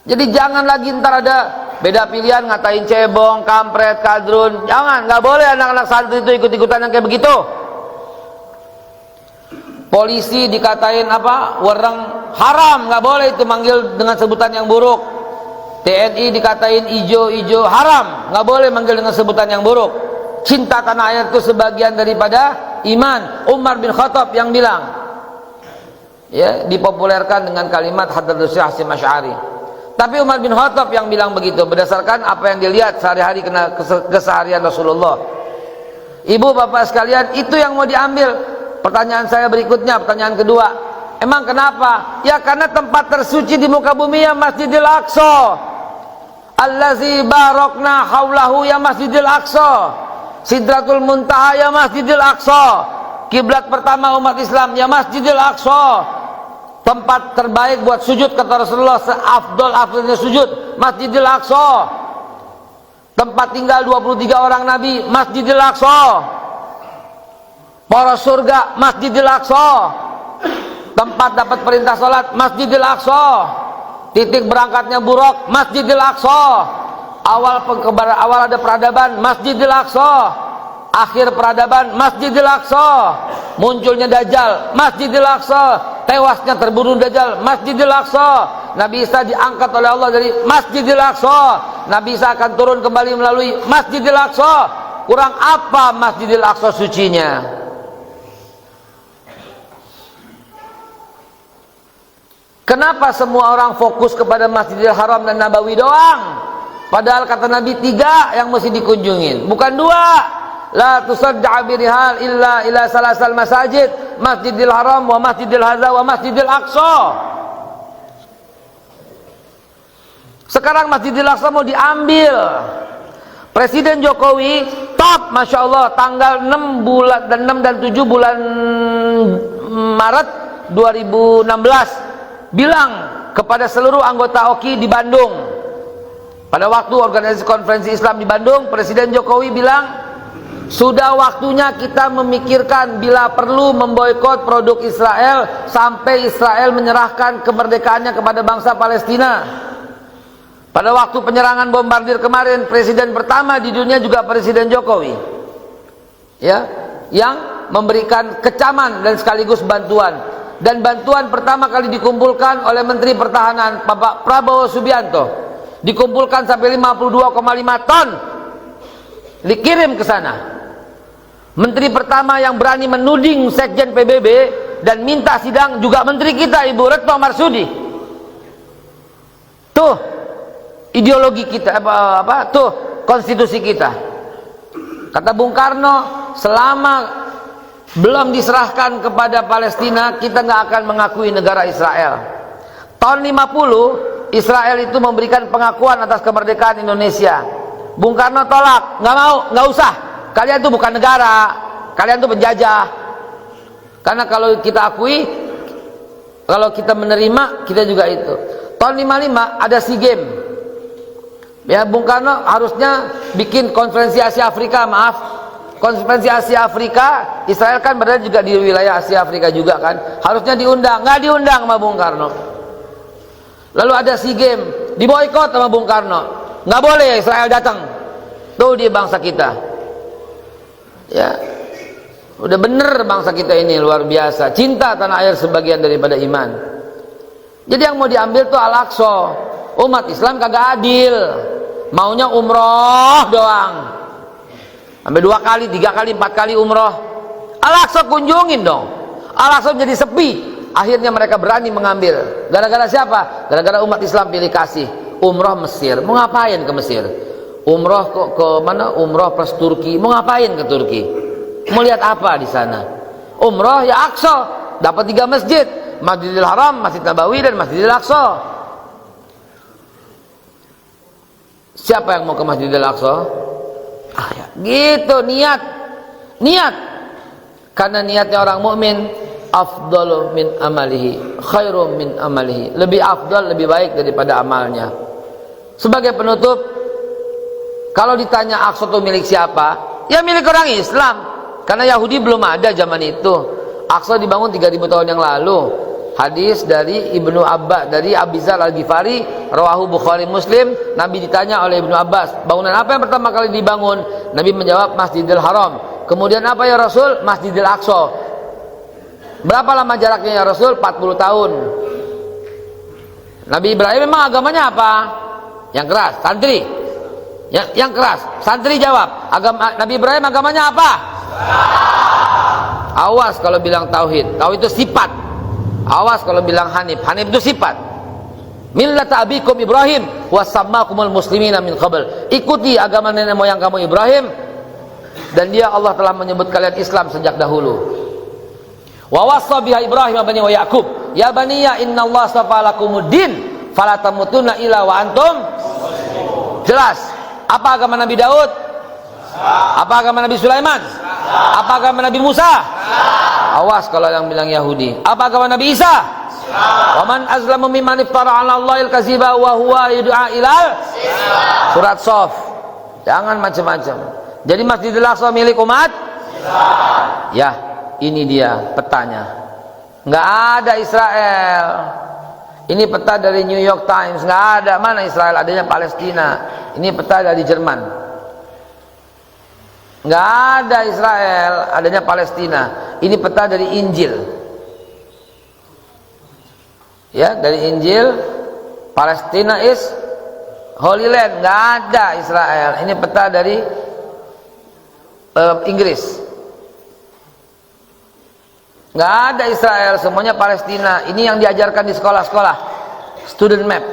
S2: Jadi jangan lagi ntar ada beda pilihan ngatain cebong, kampret, kadrun. Jangan, nggak boleh anak-anak santri itu ikut-ikutan yang kayak begitu. Polisi dikatain apa? Wereng, haram, nggak boleh itu manggil dengan sebutan yang buruk. TNI dikatain ijo-ijo, haram, nggak boleh manggil dengan sebutan yang buruk. Cinta tanah air itu sebagian daripada iman. Umar bin Khattab yang bilang, ya, dipopulerkan dengan kalimat Hadratus Syekh Hasyim Asy'ari. Tapi Umar bin Khattab yang bilang begitu berdasarkan apa yang dilihat sehari-hari kena keseharian Rasulullah. Ibu bapak sekalian, itu yang mau diambil. Pertanyaan saya berikutnya, pertanyaan kedua, emang kenapa? Ya karena tempat tersuci di muka bumi ya Masjidil Aqsa. Allazi barokna haulahu ya Masjidil Aqsa. Sidratul Muntaha ya Masjidil Aqsa. Kiblat pertama umat Islam ya Masjidil Aqsa. Tempat terbaik buat sujud kata Rasulullah, seafdol-afdolnya sujud Masjidil Aqsa. Tempat tinggal 23 orang Nabi Masjidil Aqsa. Para surga Masjidil Aqsa. Tempat dapat perintah salat Masjidil Aqsa. Titik berangkatnya buruk Masjidil Aqsa. Awal ada peradaban Masjidil Aqsa. Akhir peradaban Masjidil Aqsa. Munculnya Dajjal Masjidil Aqsa. Tewasnya terbunuh Dajjal Masjidil Aqsa. Nabi Isa diangkat oleh Allah dari Masjidil Aqsa. Nabi Isa akan turun kembali melalui Masjidil Aqsa. Kurang apa Masjidil Aqsa sucinya? Kenapa semua orang fokus kepada Masjidil Haram dan Nabawi doang? Padahal kata Nabi 3 yang mesti dikunjungin, bukan 2. La tusadda'a birihal illa ila salasal masajid, Masjidil Haram wa Masjidil Hadza wa Masjidil Aqsa. Sekarang Masjidil Aqsa mau diambil. Presiden Jokowi top, Masya Allah, tanggal 6 dan 7 bulan Maret 2016 bilang kepada seluruh anggota OKI di Bandung. Pada waktu organisasi konferensi Islam di Bandung, Presiden Jokowi bilang, sudah waktunya kita memikirkan bila perlu memboikot produk Israel sampai Israel menyerahkan kemerdekaannya kepada bangsa Palestina. Pada waktu penyerangan bombardir kemarin, presiden pertama di dunia juga Presiden Jokowi, ya, yang memberikan kecaman dan sekaligus bantuan. Dan bantuan pertama kali dikumpulkan oleh Menteri Pertahanan Bapak Prabowo Subianto, dikumpulkan sampai 52,5 ton dikirim ke sana. Menteri pertama yang berani menuding Sekjen PBB dan minta sidang juga menteri kita Ibu Retno Marsudi. Tuh ideologi kita, tuh konstitusi kita. Kata Bung Karno, selama belum diserahkan kepada Palestina, kita nggak akan mengakui negara Israel. Tahun 50 Israel itu memberikan pengakuan atas kemerdekaan Indonesia. Bung Karno tolak, nggak mau, nggak usah. Kalian itu bukan negara, kalian itu penjajah. Karena kalau kita akui, kalau kita menerima, kita juga itu. Tahun 55 ada SEA Games. Ya, Bung Karno harusnya bikin konferensi Asia Afrika, maaf. Konferensi Asia Afrika, Israel kan berada juga di wilayah Asia Afrika juga kan, harusnya diundang, nggak diundang sama Bung Karno. Lalu ada SEA Games, diboikot sama Bung Karno, nggak boleh Israel datang. Tuh dia bangsa kita, ya, udah bener bangsa kita ini luar biasa, cinta tanah air sebagian daripada iman. Jadi yang mau diambil tuh Al-Aqsa. Umat Islam kagak adil, maunya umroh doang. Sampai 2 kali, 3 kali, 4 kali umroh. Al-Aqsa kunjungin dong. Al-Aqsa jadi sepi. Akhirnya mereka berani mengambil. Gara-gara siapa? Gara-gara umat Islam pilih kasih. Umroh Mesir. Mau ngapain ke Mesir? Umroh ke mana? Umroh plus Turki. Mau ngapain ke Turki? Mau lihat apa di sana? Umroh ya Aqsa. Dapat 3 masjid. Masjidil Haram, Masjid Nabawi, dan Masjidil Aqsa. Siapa yang mau ke Masjidil Aqsa? Ya. Gitu niat. Karena niatnya orang mukmin afdalu min amalihi, khairum min amalihi. Lebih afdal, lebih baik daripada amalnya. Sebagai penutup, kalau ditanya Aqsa itu milik siapa? Ya milik orang Islam. Karena Yahudi belum ada zaman itu. Aqsa dibangun 3000 tahun yang lalu. Hadis dari Ibnu Abbas, dari Abizar Al-Ghifari, rawahu Bukhari Muslim. Nabi ditanya oleh Ibnu Abbas, bangunan apa yang pertama kali dibangun? Nabi menjawab, Masjidil Haram. Kemudian apa ya Rasul? Masjidil Aqsa. Berapa lama jaraknya ya Rasul? 40 tahun. Nabi Ibrahim memang agamanya apa? Yang keras, santri. Yang keras, santri jawab. Nabi Ibrahim agamanya apa? Awas kalau bilang tauhid. Tauhid itu sifat. Awas kalau bilang hanif. Hanif itu sifat. Millata abikum Ibrahim wasammakumul muslimina min qabl. Ikuti agama nenek moyang kamu Ibrahim, dan dia Allah telah menyebut kalian Islam sejak dahulu. Wa wassa biha Ibrahim bani wa Yaqub, ya baniya innallaha astafa lakumuddin fala tamutunna illa wa antum. Jelas. Apa agama Nabi Daud? Apa agama Nabi Sulaiman? Apa agama Nabi Musa? Awas kalau yang bilang Yahudi. Apa agama Nabi Isa? Wa man azlamu mimman iftara 'ala Allahil kadziba wa huwa yud'a ilal Surat Shaf. Jangan macam-macam. Jadi Masjidil Aqsa milik umat? Ya, ini dia petanya. Enggak ada Israel. Ini peta dari New York Times. Enggak ada. Mana Israel? Adanya Palestina. Ini peta dari Jerman. Enggak ada Israel, adanya Palestina. Ini peta dari Injil. Ya, dari Injil, Palestina is Holy Land. Enggak ada Israel. Ini peta dari Inggris. Enggak ada Israel, semuanya Palestina. Ini yang diajarkan di sekolah-sekolah. Student map.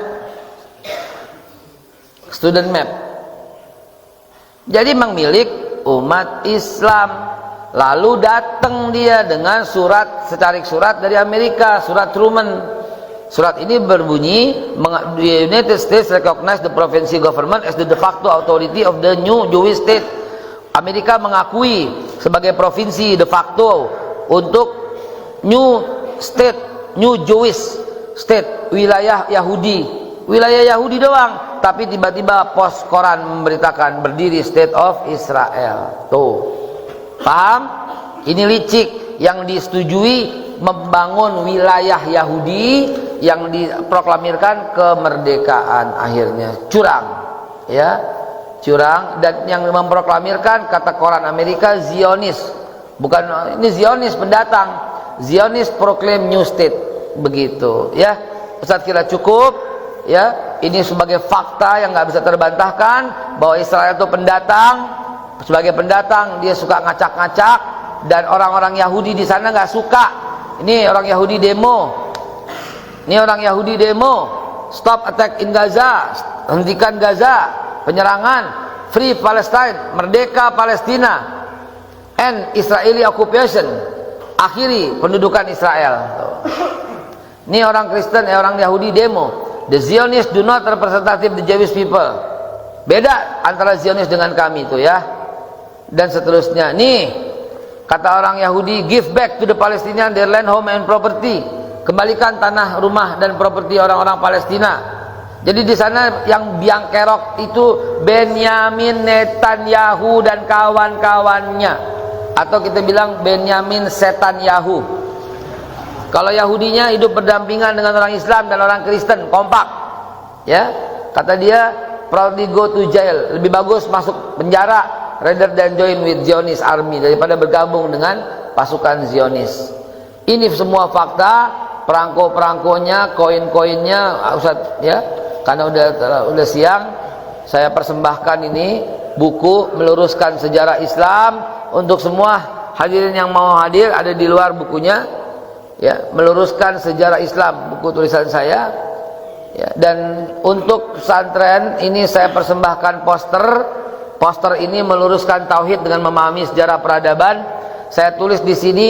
S2: Student map. Jadi memang milik umat Islam. Lalu datang dia dengan surat, secarik surat dari Amerika, surat Truman. Surat ini berbunyi, the United States recognize the provincial government as the de facto authority of the new Jewish state. Amerika mengakui sebagai provinsi de facto untuk new state, new Jewish state, wilayah Yahudi. Wilayah Yahudi doang, tapi tiba-tiba pos koran memberitakan berdiri State of Israel. Tuh, paham? Ini licik. Yang disetujui membangun wilayah Yahudi yang diproklamirkan kemerdekaan akhirnya. Curang, ya, curang. Dan yang memproklamirkan kata koran Amerika Zionis, bukan ini Zionis pendatang. Zionis proclaim new state, begitu, ya. Ustaz kira cukup. Ya, ini sebagai fakta yang nggak bisa terbantahkan bahwa Israel itu pendatang. Sebagai pendatang dia suka ngacak-ngacak, dan orang-orang Yahudi di sana nggak suka. Ini orang Yahudi demo. Ini orang Yahudi demo. Stop attack in Gaza, hentikan Gaza, penyerangan, free Palestine, merdeka Palestina, and Israeli occupation, akhiri pendudukan Israel. Ini orang Kristen, orang Yahudi demo. The Zionists do not representative the Jewish people. Beda antara Zionis dengan kami itu, ya. Dan seterusnya. Nih, kata orang Yahudi, give back to the Palestinian their land, home and property. Kembalikan tanah, rumah dan properti orang-orang Palestina. Jadi di sana yang biang kerok itu Benyamin Netanyahu dan kawan-kawannya. Atau kita bilang Benyamin Setanyahu. Kalau Yahudinya hidup berdampingan dengan orang Islam dan orang Kristen, kompak, ya. Kata dia, proudly go to jail, lebih bagus masuk penjara rather than join with Zionist army, daripada bergabung dengan pasukan Zionis. Ini semua fakta, perangko-perangkonya, koin-koinnya, Ustaz, ya. Karena udah siang, saya persembahkan ini buku meluruskan sejarah Islam untuk semua hadirin yang mau hadir. Ada di luar bukunya. ya, meluruskan sejarah Islam, buku tulisan saya. Ya, dan untuk pesantren ini saya persembahkan poster. Poster ini meluruskan tauhid dengan memahami sejarah peradaban. Saya tulis di sini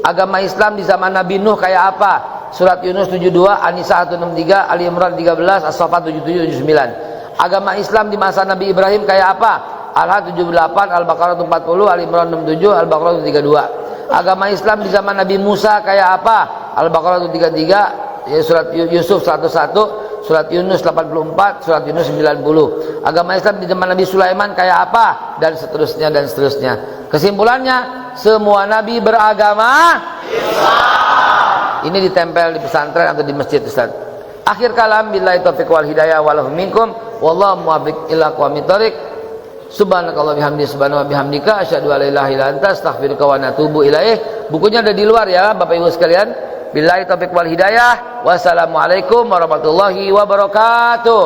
S2: agama Islam di zaman Nabi Nuh kayak apa? Surat Yunus 72, An-Nisa 163, Ali Imran 13, As-Saffat 77, 79. Agama Islam di masa Nabi Ibrahim kayak apa? Al-Had 78, Al-Baqarah 40, Ali Imran 67, Al-Baqarah 32. Agama Islam di zaman Nabi Musa kayak apa? Al-Baqarah 33, ya, surat Yusuf 101, surat Yunus 84, surat Yunus 90. Agama Islam di zaman Nabi Sulaiman kayak apa? Dan seterusnya dan seterusnya. Kesimpulannya, semua nabi beragama Islam. Ini ditempel di pesantren atau di masjid, Ustaz. Akhir kalam, billahi taufiq wal hidayah wallahu minkum wallahu muwaffiq ila aqwamit thoriq. Subhanakallah bihamdi subhanahu wa bihamdika asyhadu an la ilaha illa anta astaghfiruka wa atubu ilaih. Bukunya ada di luar ya Bapak Ibu sekalian. Billahi taufiq wal hidayah. Wassalamualaikum warahmatullahi wabarakatuh.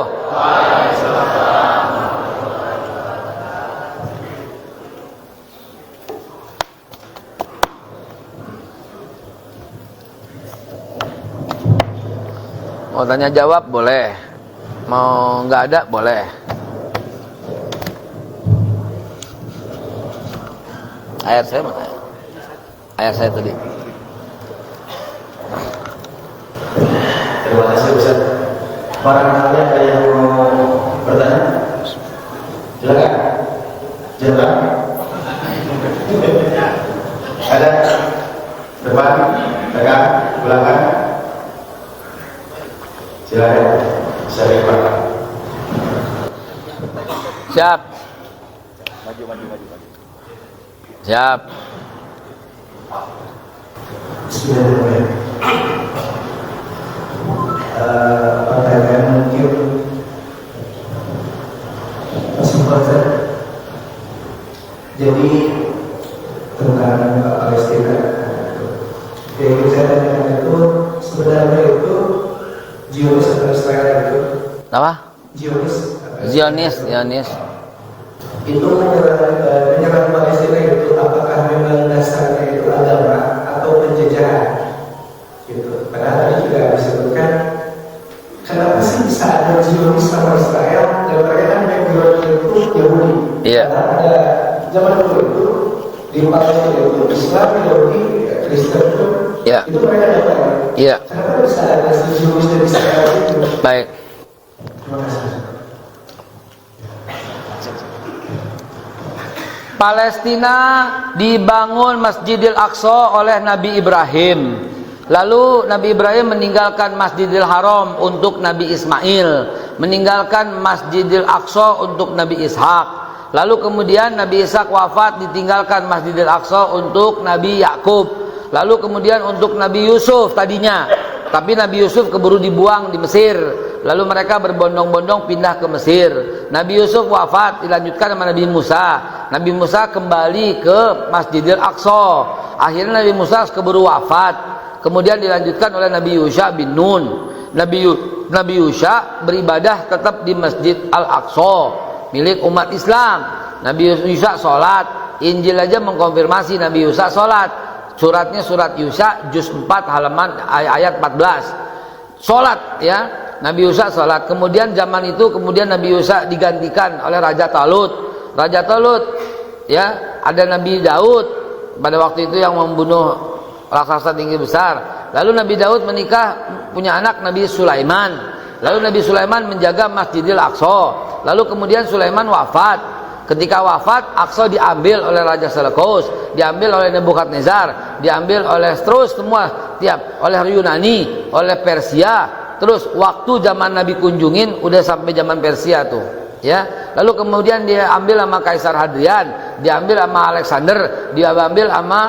S2: Mau tanya jawab boleh, mau nggak ada boleh. Ayat saya mana? Ayat saya tadi.
S1: Terima kasih Ustaz. Barangkali ada yang mau bertanya? Silakan. Silakan. Ada? Depan, tengah, belakang. Silakan. Silakan.
S2: Siap. Maju. Siap.
S4: Bismillahirrahmanirrahim. Pertanyaan mungkin kesempatan. Jadi tentang Palestina. Yang saya tanyakan itu sebenarnya itu Zionis atau Israel itu?
S2: Apa?
S4: Zionis. Itu menyerang Palestina itu apakah memang dasarnya itu agama atau penjajahan? Gitu. Padahal tadi juga disebutkan kenapa sih bisa ada Zionis sama Israel dan mereka kan background itu Yahudi.
S2: Iya.
S4: Karena ada zaman dulu itu di Palestina itu Islam, Yahudi, Kristen itu,
S2: Iya.
S4: itu mereka dapat.
S2: Iya.
S4: Kenapa bisa ada Zionis dan Israel itu?
S2: Baik.
S4: Terima kasih.
S2: Palestina dibangun Masjidil Aqsa oleh Nabi Ibrahim. Lalu Nabi Ibrahim meninggalkan Masjidil Haram untuk Nabi Ismail, meninggalkan Masjidil Aqsa untuk Nabi Ishak. Lalu kemudian Nabi Ishak wafat, ditinggalkan Masjidil Aqsa untuk Nabi Yakub. Lalu kemudian untuk Nabi Yusuf tadinya, tapi Nabi Yusuf keburu dibuang di Mesir. Lalu mereka berbondong-bondong pindah ke Mesir. Nabi Yusuf wafat, dilanjutkan sama Nabi Musa. Nabi Musa kembali ke Masjidil Aqsa. Akhirnya Nabi Musa keburu wafat. Kemudian dilanjutkan oleh Nabi Yusha bin Nun. Nabi Yusha beribadah tetap di Masjid Al-Aqsa milik umat Islam. Nabi Yusha sholat. Injil aja mengkonfirmasi Nabi Yusha sholat. Suratnya surat Yusha juz 4 halaman ayat 14. Sholat ya. Nabi Yusha sholat. Kemudian zaman itu kemudian Nabi Yusha digantikan oleh Raja Talut. Raja Talut ya, ada Nabi Daud pada waktu itu yang membunuh raksasa tinggi besar. Lalu Nabi Daud menikah, punya anak Nabi Sulaiman. Lalu Nabi Sulaiman menjaga Masjidil Aqsa. Lalu kemudian Sulaiman wafat. Ketika wafat, Aqsa diambil oleh Raja Seleucus, diambil oleh Nebukadnezar, diambil oleh terus semua oleh Yunani, oleh Persia. Terus waktu zaman Nabi kunjungin udah sampai zaman Persia tuh. Ya, lalu kemudian dia ambil sama Kaisar Hadrian, diambil sama Alexander, diambil sama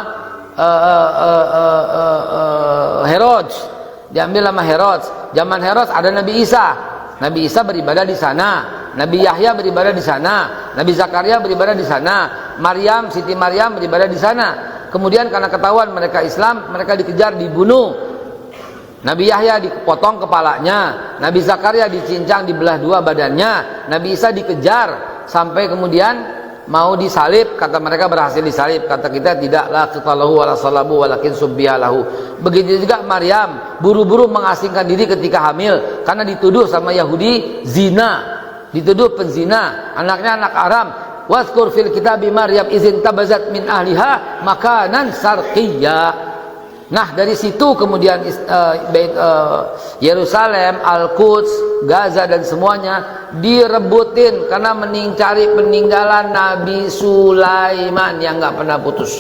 S2: Herodes, diambil sama Herodes. Zaman Herodes ada Nabi Isa. Nabi Isa beribadah di sana. Nabi Yahya beribadah di sana. Nabi Zakaria beribadah di sana. Siti Maryam beribadah di sana. Kemudian karena ketahuan mereka Islam, mereka dikejar, dibunuh. Nabi Yahya dipotong kepalanya, Nabi Zakaria dicincang, dibelah dua badannya, Nabi Isa dikejar sampai kemudian mau disalib, kata mereka berhasil disalib, kata kita tidak, la qitalahu wala salabu walakin subbihalahu. Begitu juga Maryam buru-buru mengasingkan diri ketika hamil karena dituduh sama Yahudi zina, dituduh penzina, anaknya anak haram. Wazkur fil kitabi Maryam izin tabazat min ahliha makanan sarqiyya. Nah dari situ kemudian Yerusalem, Al-Quds, Gaza dan semuanya direbutin karena cari peninggalan Nabi Sulaiman yang nggak pernah putus.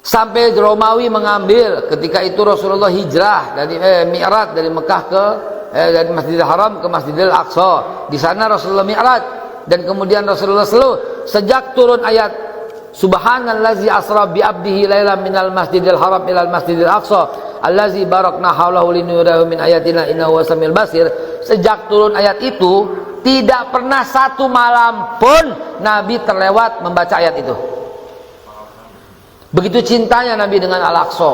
S2: Sampai Romawi mengambil, ketika itu Rasulullah hijrah dari Mi'raj dari Mekah ke dari Masjidil Haram ke Masjidil Aqsa. Di sana Rasulullah Mi'raj dan kemudian Rasulullah sejak turun ayat Subhanallazi asra bi abdihi lailan minal masjidil haram ilal masjidil aqsa allazi barakna haulahu linuriyahu min ayatina innahu wasamil basir. Sejak turun ayat itu tidak pernah satu malam pun Nabi terlewat membaca ayat itu. Begitu cintanya Nabi dengan Al-Aqsa.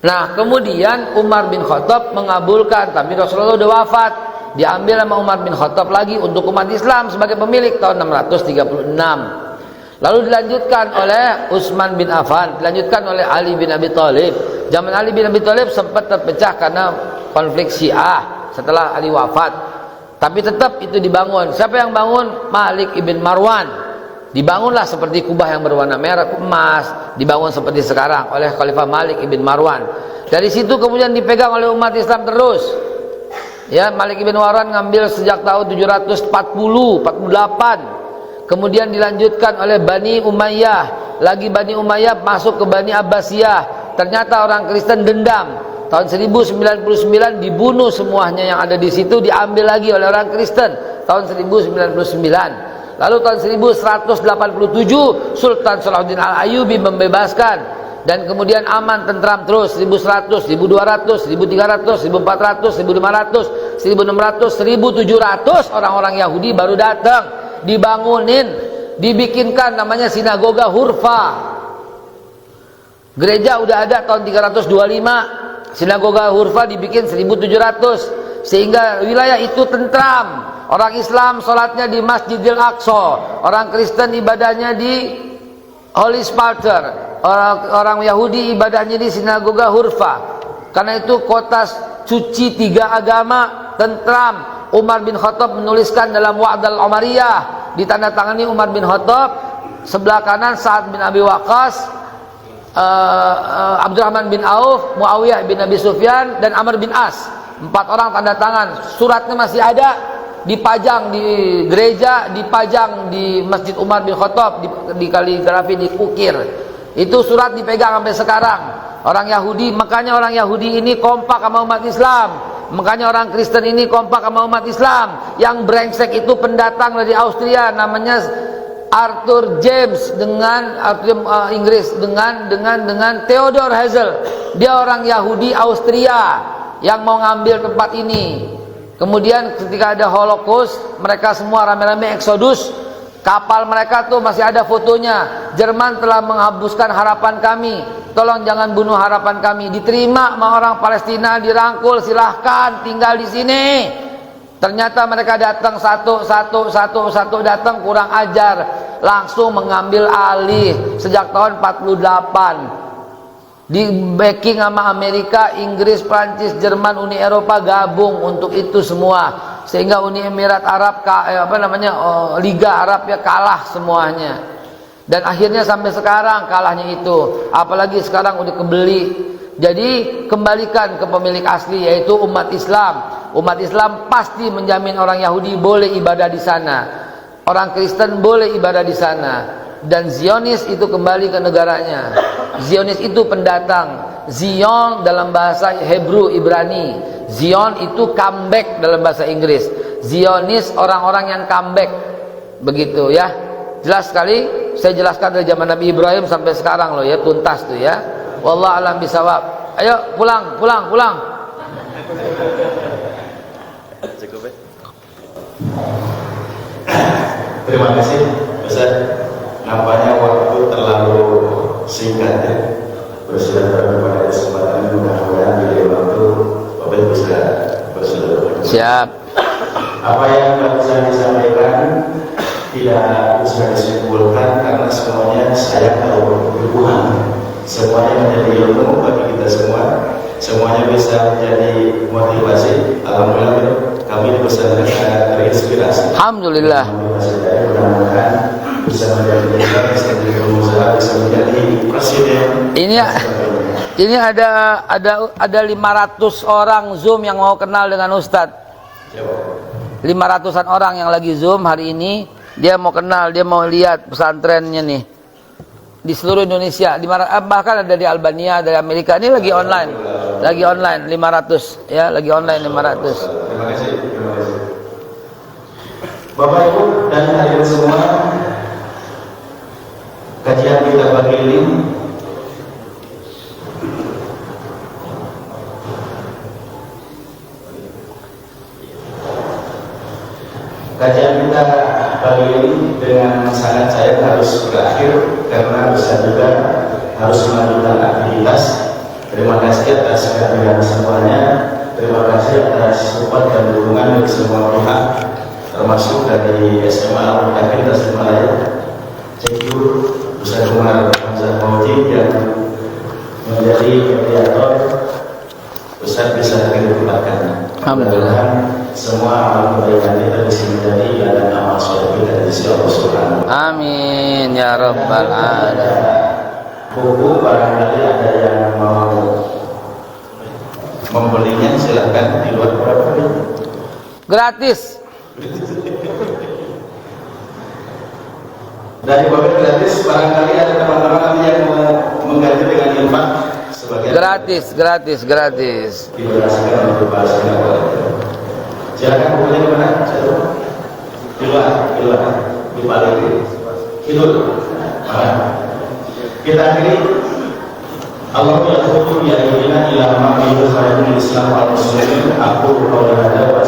S2: Nah kemudian Umar bin Khattab mengabulkan, tapi Rasulullah sudah wafat. Diambil sama Umar bin Khattab lagi untuk umat Islam sebagai pemilik tahun 636. Lalu dilanjutkan oleh Utsman bin Affan, dilanjutkan oleh Ali bin Abi Thalib. Zaman Ali bin Abi Thalib sempat terpecah karena konflik Syiah setelah Ali wafat. Tapi tetap itu dibangun. Siapa yang bangun? Malik ibn Marwan. Dibangunlah seperti Kubah yang berwarna merah emas, dibangun seperti sekarang oleh Khalifah Malik ibn Marwan. Dari situ kemudian dipegang oleh umat Islam terus. Ya, Malik ibn Marwan ngambil sejak tahun 748. Kemudian dilanjutkan oleh Bani Umayyah. Lagi Bani Umayyah masuk ke Bani Abbasiyah. Ternyata orang Kristen dendam. Tahun 1099 dibunuh semuanya yang ada di situ, diambil lagi oleh orang Kristen. Tahun 1099. Lalu tahun 1187 Sultan Salahuddin Al-Ayyubi membebaskan. Dan kemudian aman, tentram terus. 1100, 1200, 1300, 1400, 1500, 1600, 1700 orang-orang Yahudi baru datang, dibangunin, dibikinkan namanya sinagoga Hurfa. Gereja udah ada tahun 325, sinagoga Hurfa dibikin 1700, sehingga wilayah itu tentram. Orang Islam sholatnya di Masjidil Aqsa, orang Kristen ibadahnya di Holy Sepulchre, orang Yahudi ibadahnya di sinagoga Hurfa. Karena itu kota suci tiga agama, tentram. Umar bin Khattab menuliskan dalam Wa'dal Umariyah, ditandatangani Umar bin Khattab, sebelah kanan Sa'ad bin Abi Waqqas, Abdurrahman bin Auf, Muawiyah bin Abi Sufyan, dan Amr bin As. 4 orang tanda tangan. Suratnya masih ada, dipajang di gereja, dipajang di Masjid Umar bin Khattab, di kaligrafi, di ukir. Itu surat dipegang sampai sekarang. Orang Yahudi, makanya orang Yahudi ini kompak sama umat Islam. Makanya orang Kristen ini kompak sama umat Islam. Yang brengsek itu pendatang dari Austria, namanya Arthur James dengan Inggris dengan Theodor Herzl. Dia orang Yahudi Austria yang mau ngambil tempat ini. Kemudian ketika ada Holocaust, mereka semua rame-rame eksodus. Kapal mereka tuh masih ada fotonya. Jerman telah menghapuskan harapan kami. Tolong jangan bunuh harapan kami. Diterima sama orang Palestina, dirangkul, silahkan tinggal di sini. Ternyata mereka datang satu datang, kurang ajar, langsung mengambil alih sejak tahun 48. Di backing sama Amerika, Inggris, Prancis, Jerman, Uni Eropa gabung untuk itu semua, sehingga Uni Emirat Arab Liga Arab ya kalah semuanya. Dan akhirnya sampai sekarang kalahnya itu, apalagi sekarang udah kebeli. Jadi kembalikan ke pemilik asli, yaitu umat Islam. Umat Islam pasti menjamin orang Yahudi boleh ibadah di sana, orang Kristen boleh ibadah di sana, dan Zionis itu kembali ke negaranya. Zionis itu pendatang. Zion dalam bahasa Hebrew Ibrani, Zion itu comeback dalam bahasa Inggris. Zionis orang-orang yang comeback. Begitu ya. Jelas sekali, saya jelaskan dari zaman Nabi Ibrahim sampai sekarang loh ya, tuntas tuh ya. Wallahu a'lam bishawab. Ayo pulang.
S1: Cukup ya. Terima kasih Ustaz. Nampaknya waktu terlalu singkat ya. Bersilaturahmi pada kesempatan mudah-mudahan di waktu Bapak bisa bersilaturahmi.
S2: Siap.
S1: Apa yang barusan disampaikan tidak bisa disimpulkan karena semuanya saya tahu berhubungan. Semuanya menjadi ilmu bagi kita semua. Semuanya bisa menjadi motivasi. Alhamdulillah kami di pesantren sangat terinspirasi.
S2: Alhamdulillah.
S1: Mudah-mudahan bisa menjadi pengusaha, bisa menjadi presiden.
S2: Ini ada 500 orang Zoom yang mau kenal dengan Ustadz. 500-an orang yang lagi Zoom hari ini, dia mau kenal, dia mau lihat pesantrennya nih di seluruh Indonesia, bahkan ada di Albania, dari Amerika. Ini lagi online 500 ya, lagi online 500.
S1: Terima kasih. Bapak Ibu dan hadirin semua, kajian kita pagi ini dengan sangat saya harus berakhir karena bisa juga harus melanjutkan aktivitas. Terima kasih atas kehadiran semuanya. Terima kasih atas support dan dukungan dari semua pihak, termasuk dari SMA Al-Mutakin Tasikmalaya, Cekyu, Ustaz Umar Hamzah Mauji yang menjadi mediator. Ustaz bisa ditempatkan. Alhamdulillah. Semua amal kebaikan kita bisa menjadi dan amal soleh kita di sisi Allah Subhanahu.
S2: Amin ya rabbal alamin.
S1: Buku barangkali ada yang mau membelinya, silahkan. Di luar berapa?
S2: Gratis.
S1: Dari Bapak gratis, barangkali ada teman-teman yang mau mengganti dengan infak sebagai gratis. Diberikan untuk bahasa Jawa. Silakan bukunya di mana? Di luar, di balik itu. Kita akhiri. Allahumma ya Tuhan ya ilahi ila ma fi khairul Islam wal muslimin. Aku qaula hadza wa